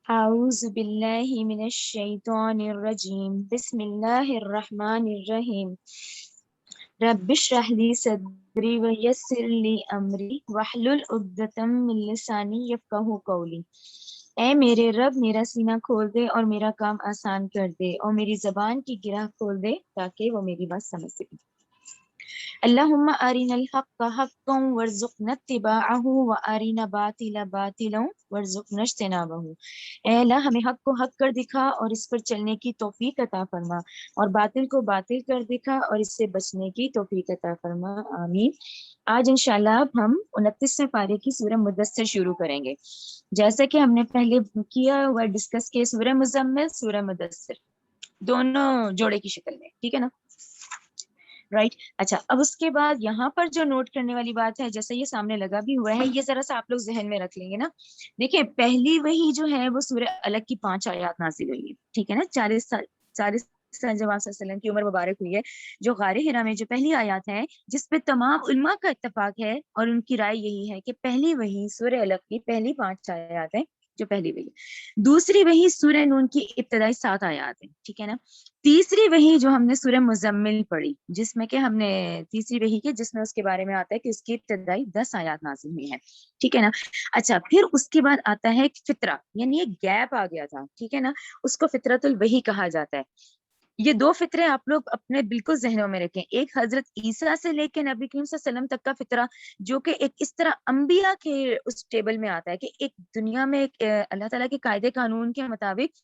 أعوذ بالله من الشيطان الرجيم بسم الله الرحمن الرحيم رب اشرح لي صدري ويسر لي أمري واحلل عقدة من لساني يفقهوا قولي۔ اے میرے رب میرا سینہ کھول دے اور میرا کام آسان کر دے اور میری زبان کی گرہ کھول دے تاکہ وہ میری بات سمجھ سکے۔ اللہم ارنا الحق حقا وارزقنا اتباعہ وارنا باطل باطلا وارزقنا اجتنابہ۔ اے اللہ ہمیں حق کو حق کر دکھا اور اس پر چلنے کی توفیق عطا فرما، اور باطل کو باطل کر دکھا اور اس سے بچنے کی توفیق عطا فرما، آمین۔ آج انشاءاللہ اب ہم 29ویں پارے کی سورہ مدثر شروع کریں گے، جیسا کہ ہم نے پہلے کیا ہوا ڈسکس کیا سورہ مزمل سورہ مدثر دونوں جوڑے کی شکل میں، ٹھیک ہے نا، رائٹ۔ اچھا، اب اس کے بعد یہاں پر جو نوٹ کرنے والی بات ہے، جیسے یہ سامنے لگا بھی ہوا ہے، یہ ذرا سا آپ لوگ ذہن میں رکھ لیں گے نا۔ دیکھیں، پہلی وہی جو ہے وہ سورہ الگ کی 5 آیات نازل ہوئی ہے، ٹھیک ہے نا۔ 40 سال جب آپ صلی اللہ علیہ وسلم کی عمر مبارک ہوئی ہے، جو غار حرا میں جو پہلی آیات ہے، جس پہ تمام علماء کا اتفاق ہے اور ان کی رائے یہی ہے کہ پہلی وہی سورہ الگ کی پہلی 5 آیات ہیں، جو پہلی وہی۔ دوسری وہی سورہ نون کی ابتدائی 7 آیات ہیں، ٹھیک ہے نا۔ تیسری وہی جو ہم نے سورہ مزمل پڑھی، جس میں کہ ہم نے تیسری وہی کی، جس میں اس کے بارے میں آتا ہے کہ اس کی ابتدائی 10 آیات نازل ہوئی ہیں، ٹھیک ہے نا۔ اچھا، پھر اس کے بعد آتا ہے فطرہ، یعنی ایک گیپ آ گیا تھا، ٹھیک ہے نا، اس کو فطرۃ الوحی کہا جاتا ہے۔ یہ 2 فطرے آپ لوگ اپنے بالکل ذہنوں میں رکھیں، ایک حضرت عیسیٰ سے لے کے نبی کریم صلی اللہ علیہ وسلم تک کا فطرہ، جو کہ ایک اس طرح انبیاء کے اس ٹیبل میں آتا ہے کہ ایک دنیا میں ایک اللہ تعالیٰ کے قاعدے قانون کے مطابق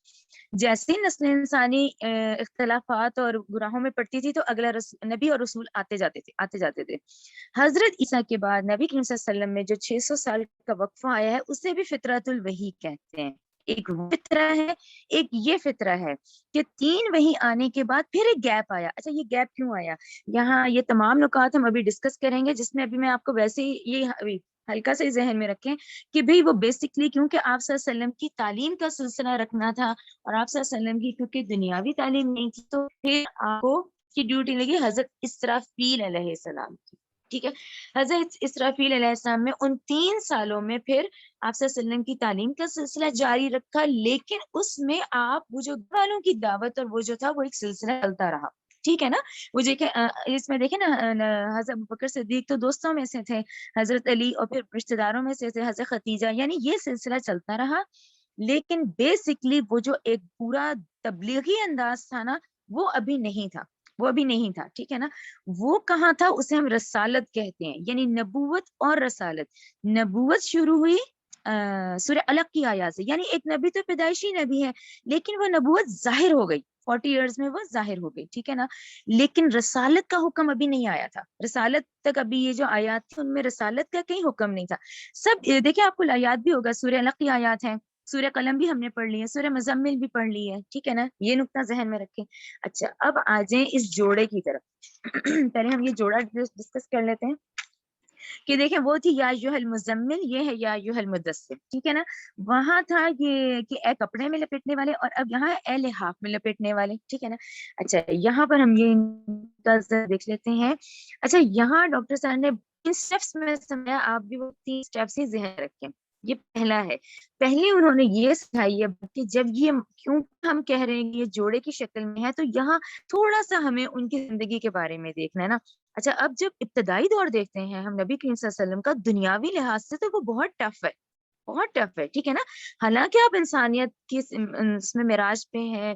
جیسے نسل انسانی اختلافات اور گناہوں میں پڑتی تھی، تو اگلا نبی اور رسول آتے جاتے تھے۔ حضرت عیسیٰ کے بعد نبی کریم صلی اللہ علیہ وسلم میں جو 600 سال کا وقفہ آیا ہے، اسے بھی فطرۃ الوحی کہتے ہیں۔ ایک وہ فطرہ ہے، ایک یہ فطرہ ہے کہ 3 وحی آنے کے بعد پھر ایک گیپ آیا۔ اچھا، یہ گیپ کیوں آیا؟ یہاں یہ تمام نکات ہم ابھی ڈسکس کریں گے، جس میں ابھی میں آپ کو ویسے ہی یہ ہلکا سے ذہن میں رکھیں کہ بھئی وہ بیسکلی کیونکہ آپ صلی اللہ علیہ وسلم کی تعلیم کا سلسلہ رکھنا تھا، اور آپ صلی اللہ علیہ وسلم کی کیونکہ دنیاوی تعلیم نہیں تھی، تو پھر آپ کو کی ڈیوٹی لگی حضرت اسرافیل علیہ السلام کی، ٹھیک ہے۔ حضرت اسرافیل علیہ السلام میں ان 3 سالوں میں پھر آپ صلی اللہ علیہ وسلم کی تعلیم کا سلسلہ جاری رکھا، لیکن اس میں آپ وہ جو گھر والوں کی دعوت اور وہ جو تھا وہ ایک سلسلہ چلتا رہا، ٹھیک ہے نا۔ وہ اس میں دیکھیں نا، حضرت ابوبکر صدیق تو دوستوں میں سے تھے، حضرت علی اور پھر رشتہ داروں میں سے تھے حضرت خدیجہ، یعنی یہ سلسلہ چلتا رہا، لیکن بیسکلی وہ جو ایک پورا تبلیغی انداز تھا نا، وہ ابھی نہیں تھا، ٹھیک ہے نا۔ وہ کہاں تھا؟ اسے ہم رسالت کہتے ہیں، یعنی نبوت اور رسالت۔ نبوت شروع ہوئی سورہ الگ کی آیات سے، یعنی ایک نبی تو پیدائشی نبی ہے، لیکن وہ نبوت ظاہر ہو گئی 40 ایئرز میں، وہ ظاہر ہو گئی، ٹھیک ہے نا۔ لیکن رسالت کا حکم ابھی نہیں آیا تھا، رسالت تک ابھی یہ جو آیات تھی ان میں رسالت کا کہیں حکم نہیں تھا۔ سب دیکھیں، آپ کو یاد بھی ہوگا سورہ الگ کی آیات ہیں، سورہ قلم بھی ہم نے پڑھ لی ہے، سورہ مزمل بھی پڑھ لی ہے، ٹھیک ہے نا، یہ نقطہ ذہن میں رکھیں۔ اچھا، اب آ جائیں اس جوڑے کی طرف۔ پہلے ہم یہ جوڑا ڈسکس کر لیتے ہیں کہ دیکھیں، وہ تھی یا ایھا المزمل، یہ ہے یا ایھا المدثر، ٹھیک ہے نا۔ وہاں تھا یہ کہ اے کپڑے میں لپیٹنے والے، اور اب یہاں ہے اے لحاف میں لپیٹنے والے، ٹھیک ہے نا۔ اچھا، یہاں پر ہم یہ دیکھ لیتے ہیں۔ اچھا، یہاں ڈاکٹر صاحب نے 3 سٹیپس میں سمجھا، آپ بھی وہ 3 سٹیپس ہی ذہن رکھیں۔ یہ پہلا ہے، پہلے انہوں نے یہ سکھائی ہے کہ جب یہ کیوں ہم کہہ رہے ہیں کہ یہ جوڑے کی شکل میں ہے، تو یہاں تھوڑا سا ہمیں ان کی زندگی کے بارے میں دیکھنا ہے نا۔ اچھا، اب جب ابتدائی دور دیکھتے ہیں ہم نبی کریم صلی اللہ علیہ وسلم کا، دنیاوی لحاظ سے تو وہ بہت ٹف ہے، ٹھیک ہے نا۔ حالانکہ آپ انسانیت کی اس میں معراج پہ ہیں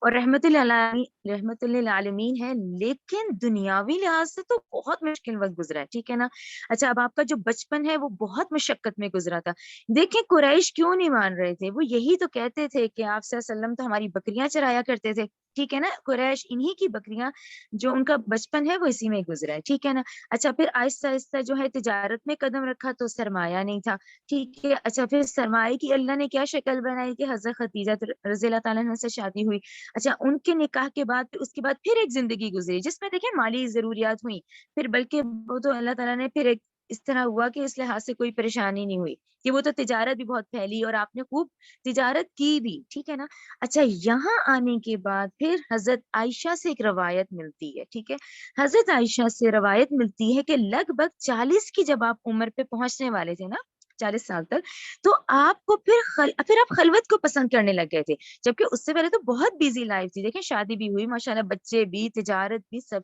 اور رحمت للعالمین ہے، لیکن دنیاوی لحاظ سے تو بہت مشکل وقت گزرا ہے، ٹھیک ہے نا۔ اچھا، اب آپ کا جو بچپن ہے وہ بہت مشقت میں گزرا تھا۔ دیکھیں، قریش کیوں نہیں مان رہے تھے؟ وہ یہی تو کہتے تھے کہ آپ صلی اللہ علیہ وسلم تو ہماری بکریاں چرایا کرتے تھے، ٹھیک ہے نا۔ قریش انہی کی بکریاں، جو ان کا بچپن ہے وہ اسی میں گزرا ہے، ٹھیک ہے نا۔ اچھا، پھر آہستہ آہستہ جو ہے تجارت میں قدم رکھا تو سرمایہ نہیں تھا، ٹھیک ہے۔ اچھا، پھر سرمایہ کی اللہ نے کیا شکل بنائی کہ حضرت خدیجہ رضی اللہ تعالیٰ عنہا سے شادی ہوئی۔ اچھا، ان کے نکاح کے بعد اس کے بعد پھر ایک زندگی گزری، جس میں دیکھیں مالی ضروریات ہوئی، پھر بلکہ وہ تو اللہ تعالیٰ نے پھر ایک اس طرح ہوا کہ اس لحاظ سے کوئی پریشانی نہیں ہوئی کہ وہ تو تجارت بھی بہت پھیلی اور آپ نے خوب تجارت کی بھی، ٹھیک ہے نا۔ اچھا، یہاں آنے کے بعد پھر حضرت عائشہ سے ایک روایت ملتی ہے، ٹھیک ہے۔ حضرت عائشہ سے روایت ملتی ہے کہ لگ بھگ 40 کی جب آپ عمر پہ پہنچنے والے تھے نا، 40 سال تک. تو آپ کو پھر آپ خلوت کو پسند کرنے لگ گئے تھے, جبکہ اس سے پہلے تو بہت بیزی لائف تھی. دیکھیں شادی بھی ہوئی ماشاءاللہ, بچے بھی, تجارت بھی, سب.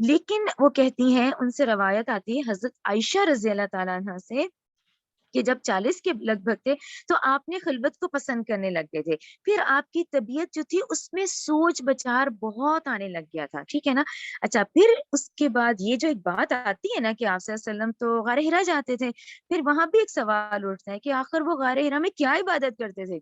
لیکن وہ کہتی ہیں, ان سے روایت آتی ہے حضرت عائشہ رضی اللہ تعالیٰ عنہ سے, کہ جب 40 کے لگ بھگ تھے تو آپ نے خلوت کو پسند کرنے لگ گئے تھے. پھر آپ کی طبیعت جو تھی اس میں سوچ بچار بہت آنے لگ گیا تھا, ٹھیک ہے نا. اچھا, پھر اس کے بعد یہ جو ایک بات آتی ہے نا کہ آپ صلی اللہ علیہ وسلم تو غار حرا جاتے تھے, پھر وہاں بھی ایک سوال اٹھتا ہے کہ آخر وہ غار حرا میں کیا عبادت کرتے تھے.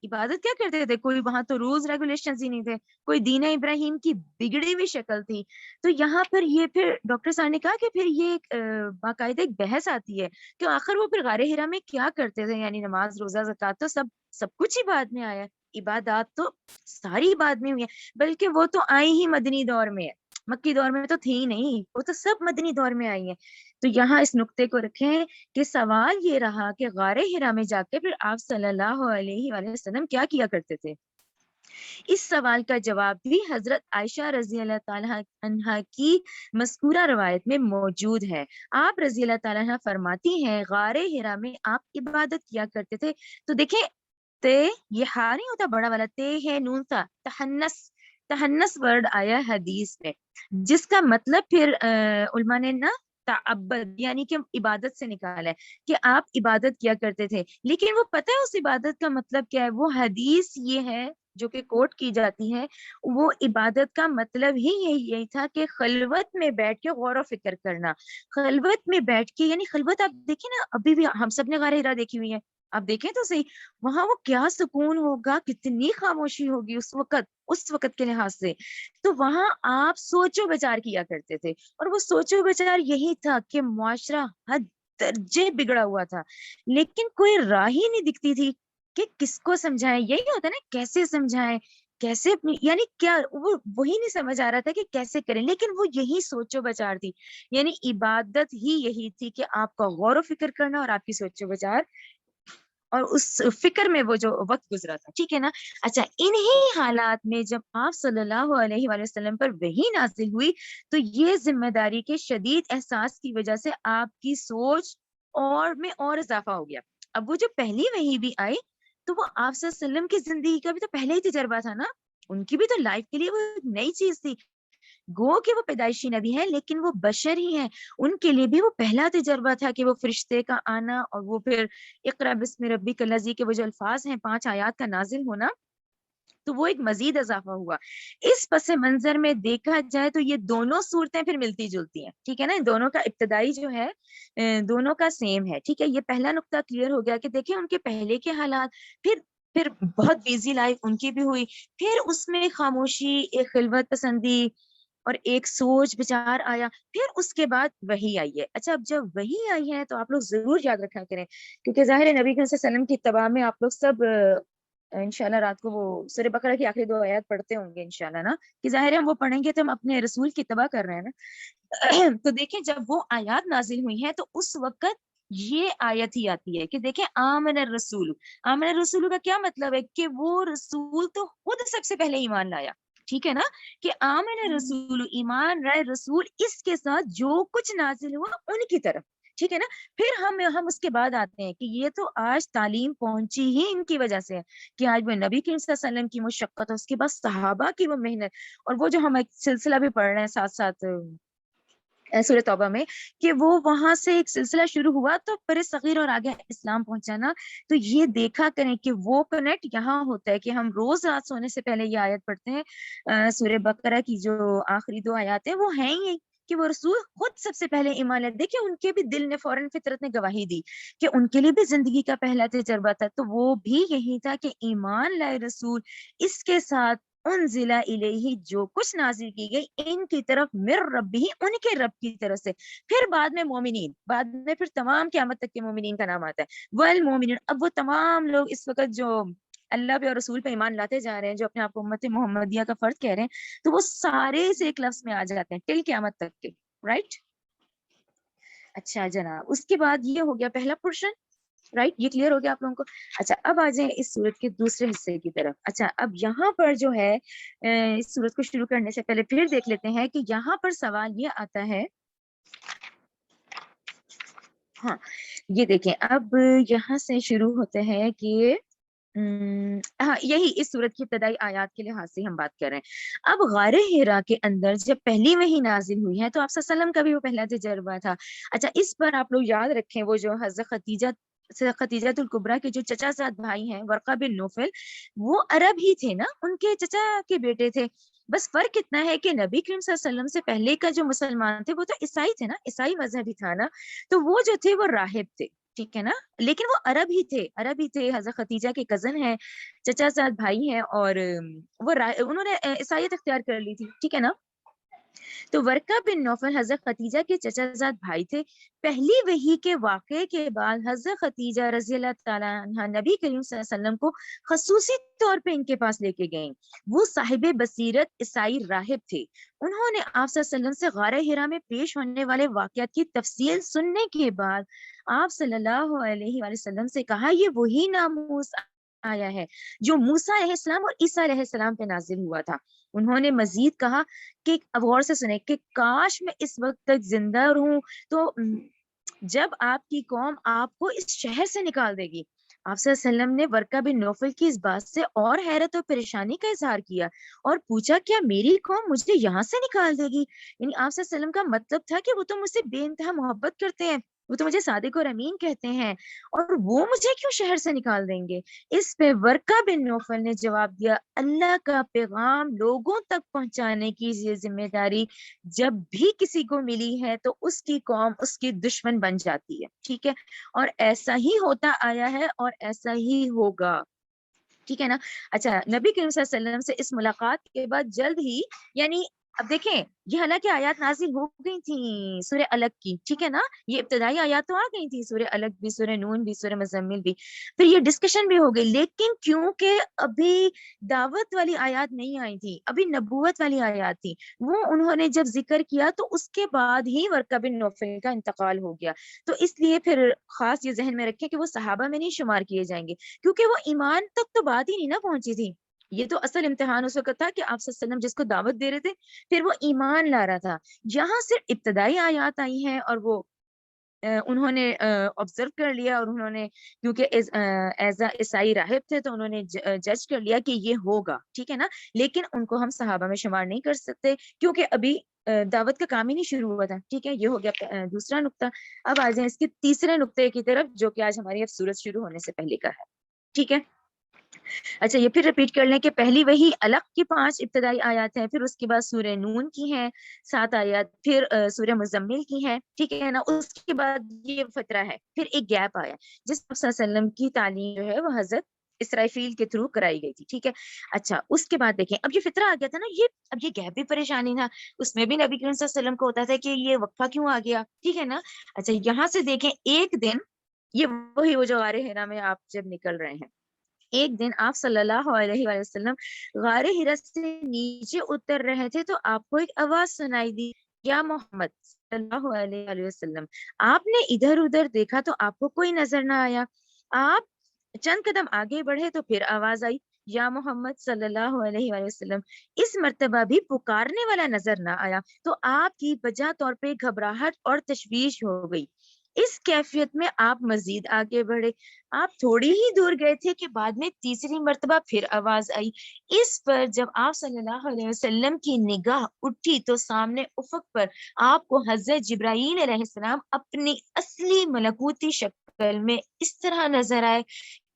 عبادت کیا کرتے تھے, کوئی وہاں تو رولز ریگولیشن ہی نہیں تھے, کوئی دین ابراہیم کی بگڑی ہوئی شکل تھی. تو یہاں پر یہ پھر ڈاکٹر صاحب نے کہا کہ پھر یہ ایک باقاعدہ ایک بحث آتی ہے کہ آخر وہ پھر غار حرا میں کیا کرتے تھے. یعنی نماز, روزہ, زکات تو سب کچھ ہی بعد میں آیا, عبادات تو ساری بعد میں ہوئی ہیں, بلکہ وہ تو آئی ہی مدنی دور میں ہے, مکی دور میں تو تھی ہی نہیں, وہ تو سب مدنی دور میں آئی ہیں. تو یہاں اس نقطے کو رکھیں کہ سوال یہ رہا کہ غار حرا میں جا کے پھر آپ صلی اللہ علیہ وآلہ وسلم کیا کیا کرتے تھے. اس سوال کا جواب بھی حضرت عائشہ رضی اللہ تعالیٰ عنہ کی مذکورہ روایت میں موجود ہے. آپ رضی اللہ تعالیٰ عنہ فرماتی ہیں غار حرا میں آپ عبادت کیا کرتے تھے. تو دیکھیں, تے یہ ہا نہیں ہوتا بڑا والا, تے ہے نون تھا, تہنس ورڈ آیا حدیث میں, جس کا مطلب پھر علماء نے نا تعبد یعنی کہ عبادت سے نکالا ہے کہ آپ عبادت کیا کرتے تھے. لیکن وہ پتہ ہے اس عبادت کا مطلب کیا ہے, وہ حدیث یہ ہے جو کہ کوٹ کی جاتی ہے, وہ عبادت کا مطلب ہی یہی تھا کہ خلوت میں بیٹھ کے غور و فکر کرنا. خلوت میں بیٹھ کے, یعنی خلوت آپ دیکھیں نا, ابھی بھی ہم سب نے غار حرا دیکھی ہوئی ہے, آپ دیکھیں تو صحیح, وہاں وہ کیا سکون ہوگا, کتنی خاموشی ہوگی اس وقت کے لحاظ سے. تو وہاں آپ سوچو بچار کیا کرتے تھے, اور وہ سوچو بچار یہی تھا کہ معاشرہ حد درجے بگڑا ہوا تھا, لیکن کوئی راہ ہی نہیں دکھتی تھی کہ کس کو سمجھائیں. یہی ہوتا ہے نا, کیسے سمجھائیں, کیسے اپنی, یعنی کیا وہی نہیں سمجھ آ رہا تھا کہ کیسے کریں. لیکن وہ یہی سوچو بچار تھی, یعنی عبادت ہی یہی تھی کہ آپ کا غور و فکر کرنا اور آپ کی سوچو بچار, اور اس فکر میں وہ جو وقت گزرا تھا, ٹھیک ہے نا. اچھا, انہی حالات میں جب آپ صلی اللہ علیہ وآلہ وسلم پر وحی نازل ہوئی تو یہ ذمہ داری کے شدید احساس کی وجہ سے آپ کی سوچ اور اضافہ ہو گیا. اب وہ جو پہلی وحی بھی آئی تو وہ آپ صلی اللہ علیہ وسلم کی زندگی کا بھی تو پہلے ہی تجربہ تھا نا, ان کی بھی تو لائف کے لیے وہ نئی چیز تھی. گو کہ وہ پیدائشی نبی ہے لیکن وہ بشر ہی ہیں, ان کے لیے بھی وہ پہلا تجربہ تھا کہ وہ فرشتے کا آنا, اور وہ پھر اقرا بسم ربک الذی کے وہ جو الفاظ ہیں 5 آیات کا نازل ہونا, تو وہ ایک مزید اضافہ ہوا. اس پس منظر میں دیکھا جائے تو یہ دونوں صورتیں پھر ملتی جلتی ہیں, ٹھیک ہے نا. دونوں کا ابتدائی جو ہے دونوں کا سیم ہے, ٹھیک ہے. یہ پہلا نقطہ کلیئر ہو گیا کہ دیکھیں ان کے پہلے کے حالات, پھر بہت بیزی لائف ان کی بھی ہوئی, پھر اس میں خاموشی, ایک خلوت پسندی اور ایک سوچ بچار آیا, پھر اس کے بعد وحی آئی ہے. اچھا, اب جب وحی آئی ہے تو آپ لوگ ضرور یاد رکھا کریں, کیونکہ ظاہر ہے نبی صلی اللہ علیہ وسلم کی اتباع میں آپ لوگ سب انشاءاللہ رات کو وہ سورہ بقرہ کی آخری 2 آیات پڑھتے ہوں گے انشاءاللہ نا, کہ ظاہر ہے ہم وہ پڑھیں گے تو ہم اپنے رسول کی اتباع کر رہے ہیں نا. تو دیکھیں جب وہ آیات نازل ہوئی ہیں تو اس وقت یہ آیت ہی آتی ہے کہ دیکھیں آمن الرسول. آمن الرسول کا کیا مطلب ہے کہ وہ رسول تو خود سب سے پہلے ایمان لایا, ٹھیک ہے نا, کہ آمن الرسول, ایمان رائے رسول اس کے ساتھ جو کچھ نازل ہوا ان کی طرف, ٹھیک ہے نا. پھر ہم اس کے بعد آتے ہیں کہ یہ تو آج تعلیم پہنچی ہی ان کی وجہ سے ہے, کہ آج وہ نبی کریم صلی اللہ علیہ وسلم کی مشقت, اس کے بعد صحابہ کی وہ محنت, اور وہ جو ہم ایک سلسلہ بھی پڑھ رہے ہیں ساتھ ساتھ سورہ توبہ میں, کہ وہ وہاں سے ایک سلسلہ شروع ہوا تو پر صغیر اور آگے اسلام پہنچانا. تو یہ دیکھا کریں کہ وہ کنیکٹ یہاں ہوتا ہے کہ ہم روز رات سونے سے پہلے یہ آیت پڑھتے ہیں سورہ بقرہ کی جو آخری 2 آیات ہیں, وہ ہیں ہی کہ وہ رسول خود سب سے پہلے ایمان لے. دیکھیں ان کے بھی دل نے فوراً فطرت نے گواہی دی کہ ان کے لیے بھی زندگی کا پہلا تجربہ تھا, تو وہ بھی یہی تھا کہ ایمان لائے رسول, اس کے ساتھ انزل الیہ جو کچھ نازل کی گئی ان کی طرف مر ربہ, ان کے رب کی طرف سے. پھر بعد میں مومنین, بعد میں پھر تمام قیامت تک کے مومنین کا نام آتا ہے, والمومنین. اب وہ تمام لوگ اس وقت جو اللہ پہ اور رسول پہ ایمان لاتے جا رہے ہیں, جو اپنے آپ کو امت محمدیہ کا فرد کہہ رہے ہیں, تو وہ سارے سے ایک لفظ میں آ جاتے ہیں ٹل قیامت تک کے, رائٹ. اچھا جناب, اس کے بعد یہ ہو گیا پہلا پورشن, رائٹ, یہ کلیئر ہو گیا آپ لوگوں کو. اچھا, اب آ جائیں اس سورت کے دوسرے حصے کی طرف. اچھا, اب یہاں پر جو ہے اس سورت کو شروع کرنے سے پہلے پھر دیکھ لیتے ہیں کہ یہاں پر سوال یہ آتا ہے ہاں یہ دیکھیں اب یہاں سے شروع ہوتے ہیں کہ ہاں یہی اس صورت کی ابتدائی آیات کے لحاظ سے ہم بات کر رہے ہیں. اب غار ہرا کے اندر جب پہلی وحی نازل ہوئی ہے تو آپ صلی اللہ علیہ وسلم کا بھی وہ پہلا تجربہ تھا. اچھا اس پر آپ لوگ یاد رکھیں وہ جو حضرت خدیجہ الکبریٰ کے جو چچا زاد بھائی ہیں ورقہ بن نوفل وہ عرب ہی تھے نا, ان کے چچا کے بیٹے تھے. بس فرق اتنا ہے کہ نبی کریم صلی اللہ علیہ وسلم سے پہلے کا جو مسلمان تھے وہ تو عیسائی تھے نا, عیسائی مذہب ہی تھا نا, تو وہ جو تھے وہ راہب تھے, ٹھیک ہے نا, لیکن وہ عرب ہی تھے, عرب ہی تھے. حضرت خدیجہ کے کزن ہیں, چچا زاد بھائی ہیں, اور وہ انہوں نے عیسائیت اختیار کر لی تھی, ٹھیک ہے نا. تو ورقہ بن نوفل حضرت خدیجہ کے چچا زاد بھائی تھے. پہلی وحی کے واقعے کے بعد حضرت خدیجہ رضی اللہ تعالیٰ عنہ نبی کریم صلی اللہ علیہ وسلم کو خصوصی طور پہ ان کے پاس لے کے گئیں. وہ صاحب بصیرت عیسائی راہب تھے. انہوں نے آپ صلی اللہ علیہ وسلم سے غار حرا میں پیش ہونے والے واقعات کی تفصیل سننے کے بعد آپ صلی اللہ علیہ وآلہ وسلم سے کہا یہ وہی ناموس آیا ہے جو موسیٰ علیہ السلام اور عیسیٰ علیہ السلام پہ نازل ہوا تھا. انہوں نے مزید کہا کہ اب غور سے سنیں کہ کاش میں اس وقت تک زندہ رہوں تو جب آپ کی قوم آپ کو اس شہر سے نکال دے گی. آپ صلی اللہ علیہ وسلم نے ورقہ بن نوفل کی اس بات سے اور حیرت اور پریشانی کا اظہار کیا اور پوچھا کیا میری قوم مجھے یہاں سے نکال دے گی؟ یعنی آپ صلی اللہ علیہ وسلم کا مطلب تھا کہ وہ تو مجھ سے بے انتہا محبت کرتے ہیں, وہ تو مجھے صادق اور امین کہتے ہیں, اور وہ مجھے کیوں شہر سے نکال دیں گے؟ اس پہ ورقہ بن نوفل نے جواب دیا اللہ کا پیغام لوگوں تک پہنچانے کی یہ ذمہ داری جب بھی کسی کو ملی ہے تو اس کی قوم اس کی دشمن بن جاتی ہے, ٹھیک ہے, اور ایسا ہی ہوتا آیا ہے اور ایسا ہی ہوگا, ٹھیک ہے نا. اچھا نبی کریم صلی اللہ علیہ وسلم سے اس ملاقات کے بعد جلد ہی, یعنی اب دیکھیں یہ حالانکہ آیات نازل ہو گئی تھیں سورہ الگ کی, ٹھیک ہے نا, یہ ابتدائی آیات تو آ گئی تھی سورہ الگ بھی, سورہ نون بھی, سورہ مزمل بھی, پھر یہ ڈسکشن بھی ہو گئی, لیکن کیونکہ ابھی دعوت والی آیات نہیں آئی تھی, ابھی نبوت والی آیات تھی, وہ انہوں نے جب ذکر کیا تو اس کے بعد ہی ورقہ بن نوفل کا انتقال ہو گیا. تو اس لیے پھر خاص یہ ذہن میں رکھیں کہ وہ صحابہ میں نہیں شمار کیے جائیں گے, کیونکہ وہ ایمان تک تو بات ہی نہیں نا پہنچی تھی. یہ تو اصل امتحان اس وقت تھا کہ آپ صلی اللہ علیہ وسلم جس کو دعوت دے رہے تھے پھر وہ ایمان لا رہا تھا. یہاں صرف ابتدائی آیات آئی ہیں اور وہ انہوں نے آبزرو کر لیا, اور انہوں نے کیونکہ ایز عیسائی راہب تھے تو انہوں نے جج کر لیا کہ یہ ہوگا, ٹھیک ہے نا, لیکن ان کو ہم صحابہ میں شمار نہیں کر سکتے کیونکہ ابھی دعوت کا کام ہی نہیں شروع ہوا تھا, ٹھیک ہے. یہ ہو گیا دوسرا نقطہ. اب آ جائیں اس کے تیسرے نقطے کی طرف جو کہ آج ہماری اب سورت شروع ہونے سے پہلے کا ہے, ٹھیک ہے. اچھا یہ پھر ریپیٹ کر لیں کہ پہلی وہی الگ کی 5 ابتدائی آیات ہیں, پھر اس کے بعد سورہ نون کی ہیں 7 آیات, پھر سورہ مزمل کی ہیں, ٹھیک ہے نا. اس کے بعد یہ فترہ ہے, پھر ایک گیپ آیا جس صلی اللہ علیہ وسلم کی تعلیم جو ہے وہ حضرت اسرائیل کے تھرو کرائی گئی تھی, ٹھیک ہے. اچھا اس کے بعد دیکھیں اب یہ فترہ آ گیا تھا نا, اب یہ گیپ بھی پریشانی تھا, اس میں بھی نبی کریم صلی اللہ علیہ وسلم کو ہوتا تھا کہ یہ وقفہ کیوں آ گیا, ٹھیک ہے نا. اچھا یہاں سے دیکھیں ایک دن, یہ وہی وہ جو غار حرا میں آپ جب نکل رہے ہیں, ایک دن آپ صلی اللہ علیہ وآلہ وسلم غار حرا سے نیچے اتر رہے تھے تو آپ کو ایک آواز سنائی دی, یا محمد صلی اللہ علیہ وآلہ وسلم. آپ نے ادھر ادھر دیکھا تو آپ کو کوئی نظر نہ آیا. آپ چند قدم آگے بڑھے تو پھر آواز آئی, یا محمد صلی اللہ علیہ وآلہ وسلم. اس مرتبہ بھی پکارنے والا نظر نہ آیا تو آپ کی بجا طور پہ گھبراہٹ اور تشویش ہو گئی. اس کیفیت میں آپ مزید آگے بڑھے. آپ تھوڑی ہی دور گئے تھے کہ بعد میں تیسری مرتبہ پھر آواز آئی. اس پر جب آپ صلی اللہ علیہ وسلم کی نگاہ اٹھی تو سامنے افق پر آپ کو حضرت جبرائیل علیہ السلام اپنی اصلی ملکوتی شکل میں اس طرح نظر آئے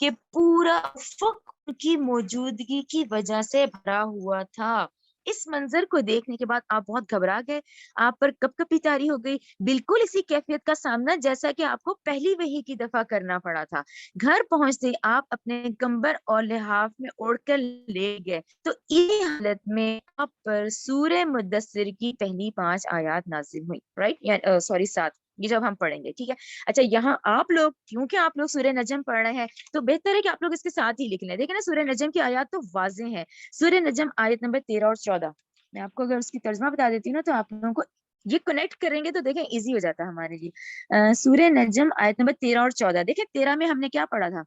کہ پورا افق کی موجودگی کی وجہ سے بھرا ہوا تھا. اس منظر کو دیکھنے کے بعد آپ بہت گھبرا گئے, آپ پر کپ کپی طاری ہو گئی, بالکل اسی کیفیت کا سامنا جیسا کہ آپ کو پہلی وحی کی دفعہ کرنا پڑا تھا. گھر پہنچتے آپ اپنے کمبر اور لحاف میں اوڑھ کر لے گئے تو اس حالت میں آپ پر سورہ مدثر کی پہلی 5 آیات نازل ہوئی, رائٹ, سوری 7, یہ جب ہم پڑھیں گے, ٹھیک ہے. اچھا یہاں آپ لوگ کیونکہ آپ لوگ سورہ نجم پڑھ رہے ہیں تو بہتر ہے کہ آپ لوگ اس کے ساتھ ہی لکھ لیں. دیکھیں نا سورہ نجم کی آیات تو واضح ہیں. سورہ نجم آیت نمبر 13 اور 14, میں آپ کو اگر اس کی ترجمہ بتا دیتی ہوں نا تو آپ لوگوں کو یہ کنیکٹ کریں گے تو دیکھیں ایزی ہو جاتا ہے ہمارے لیے. سورہ نجم آیت نمبر 13 اور 14, دیکھیں 13 میں ہم نے کیا پڑھا تھا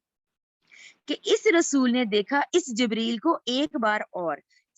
کہ اس رسول نے دیکھا اس جبریل کو ایک بار اور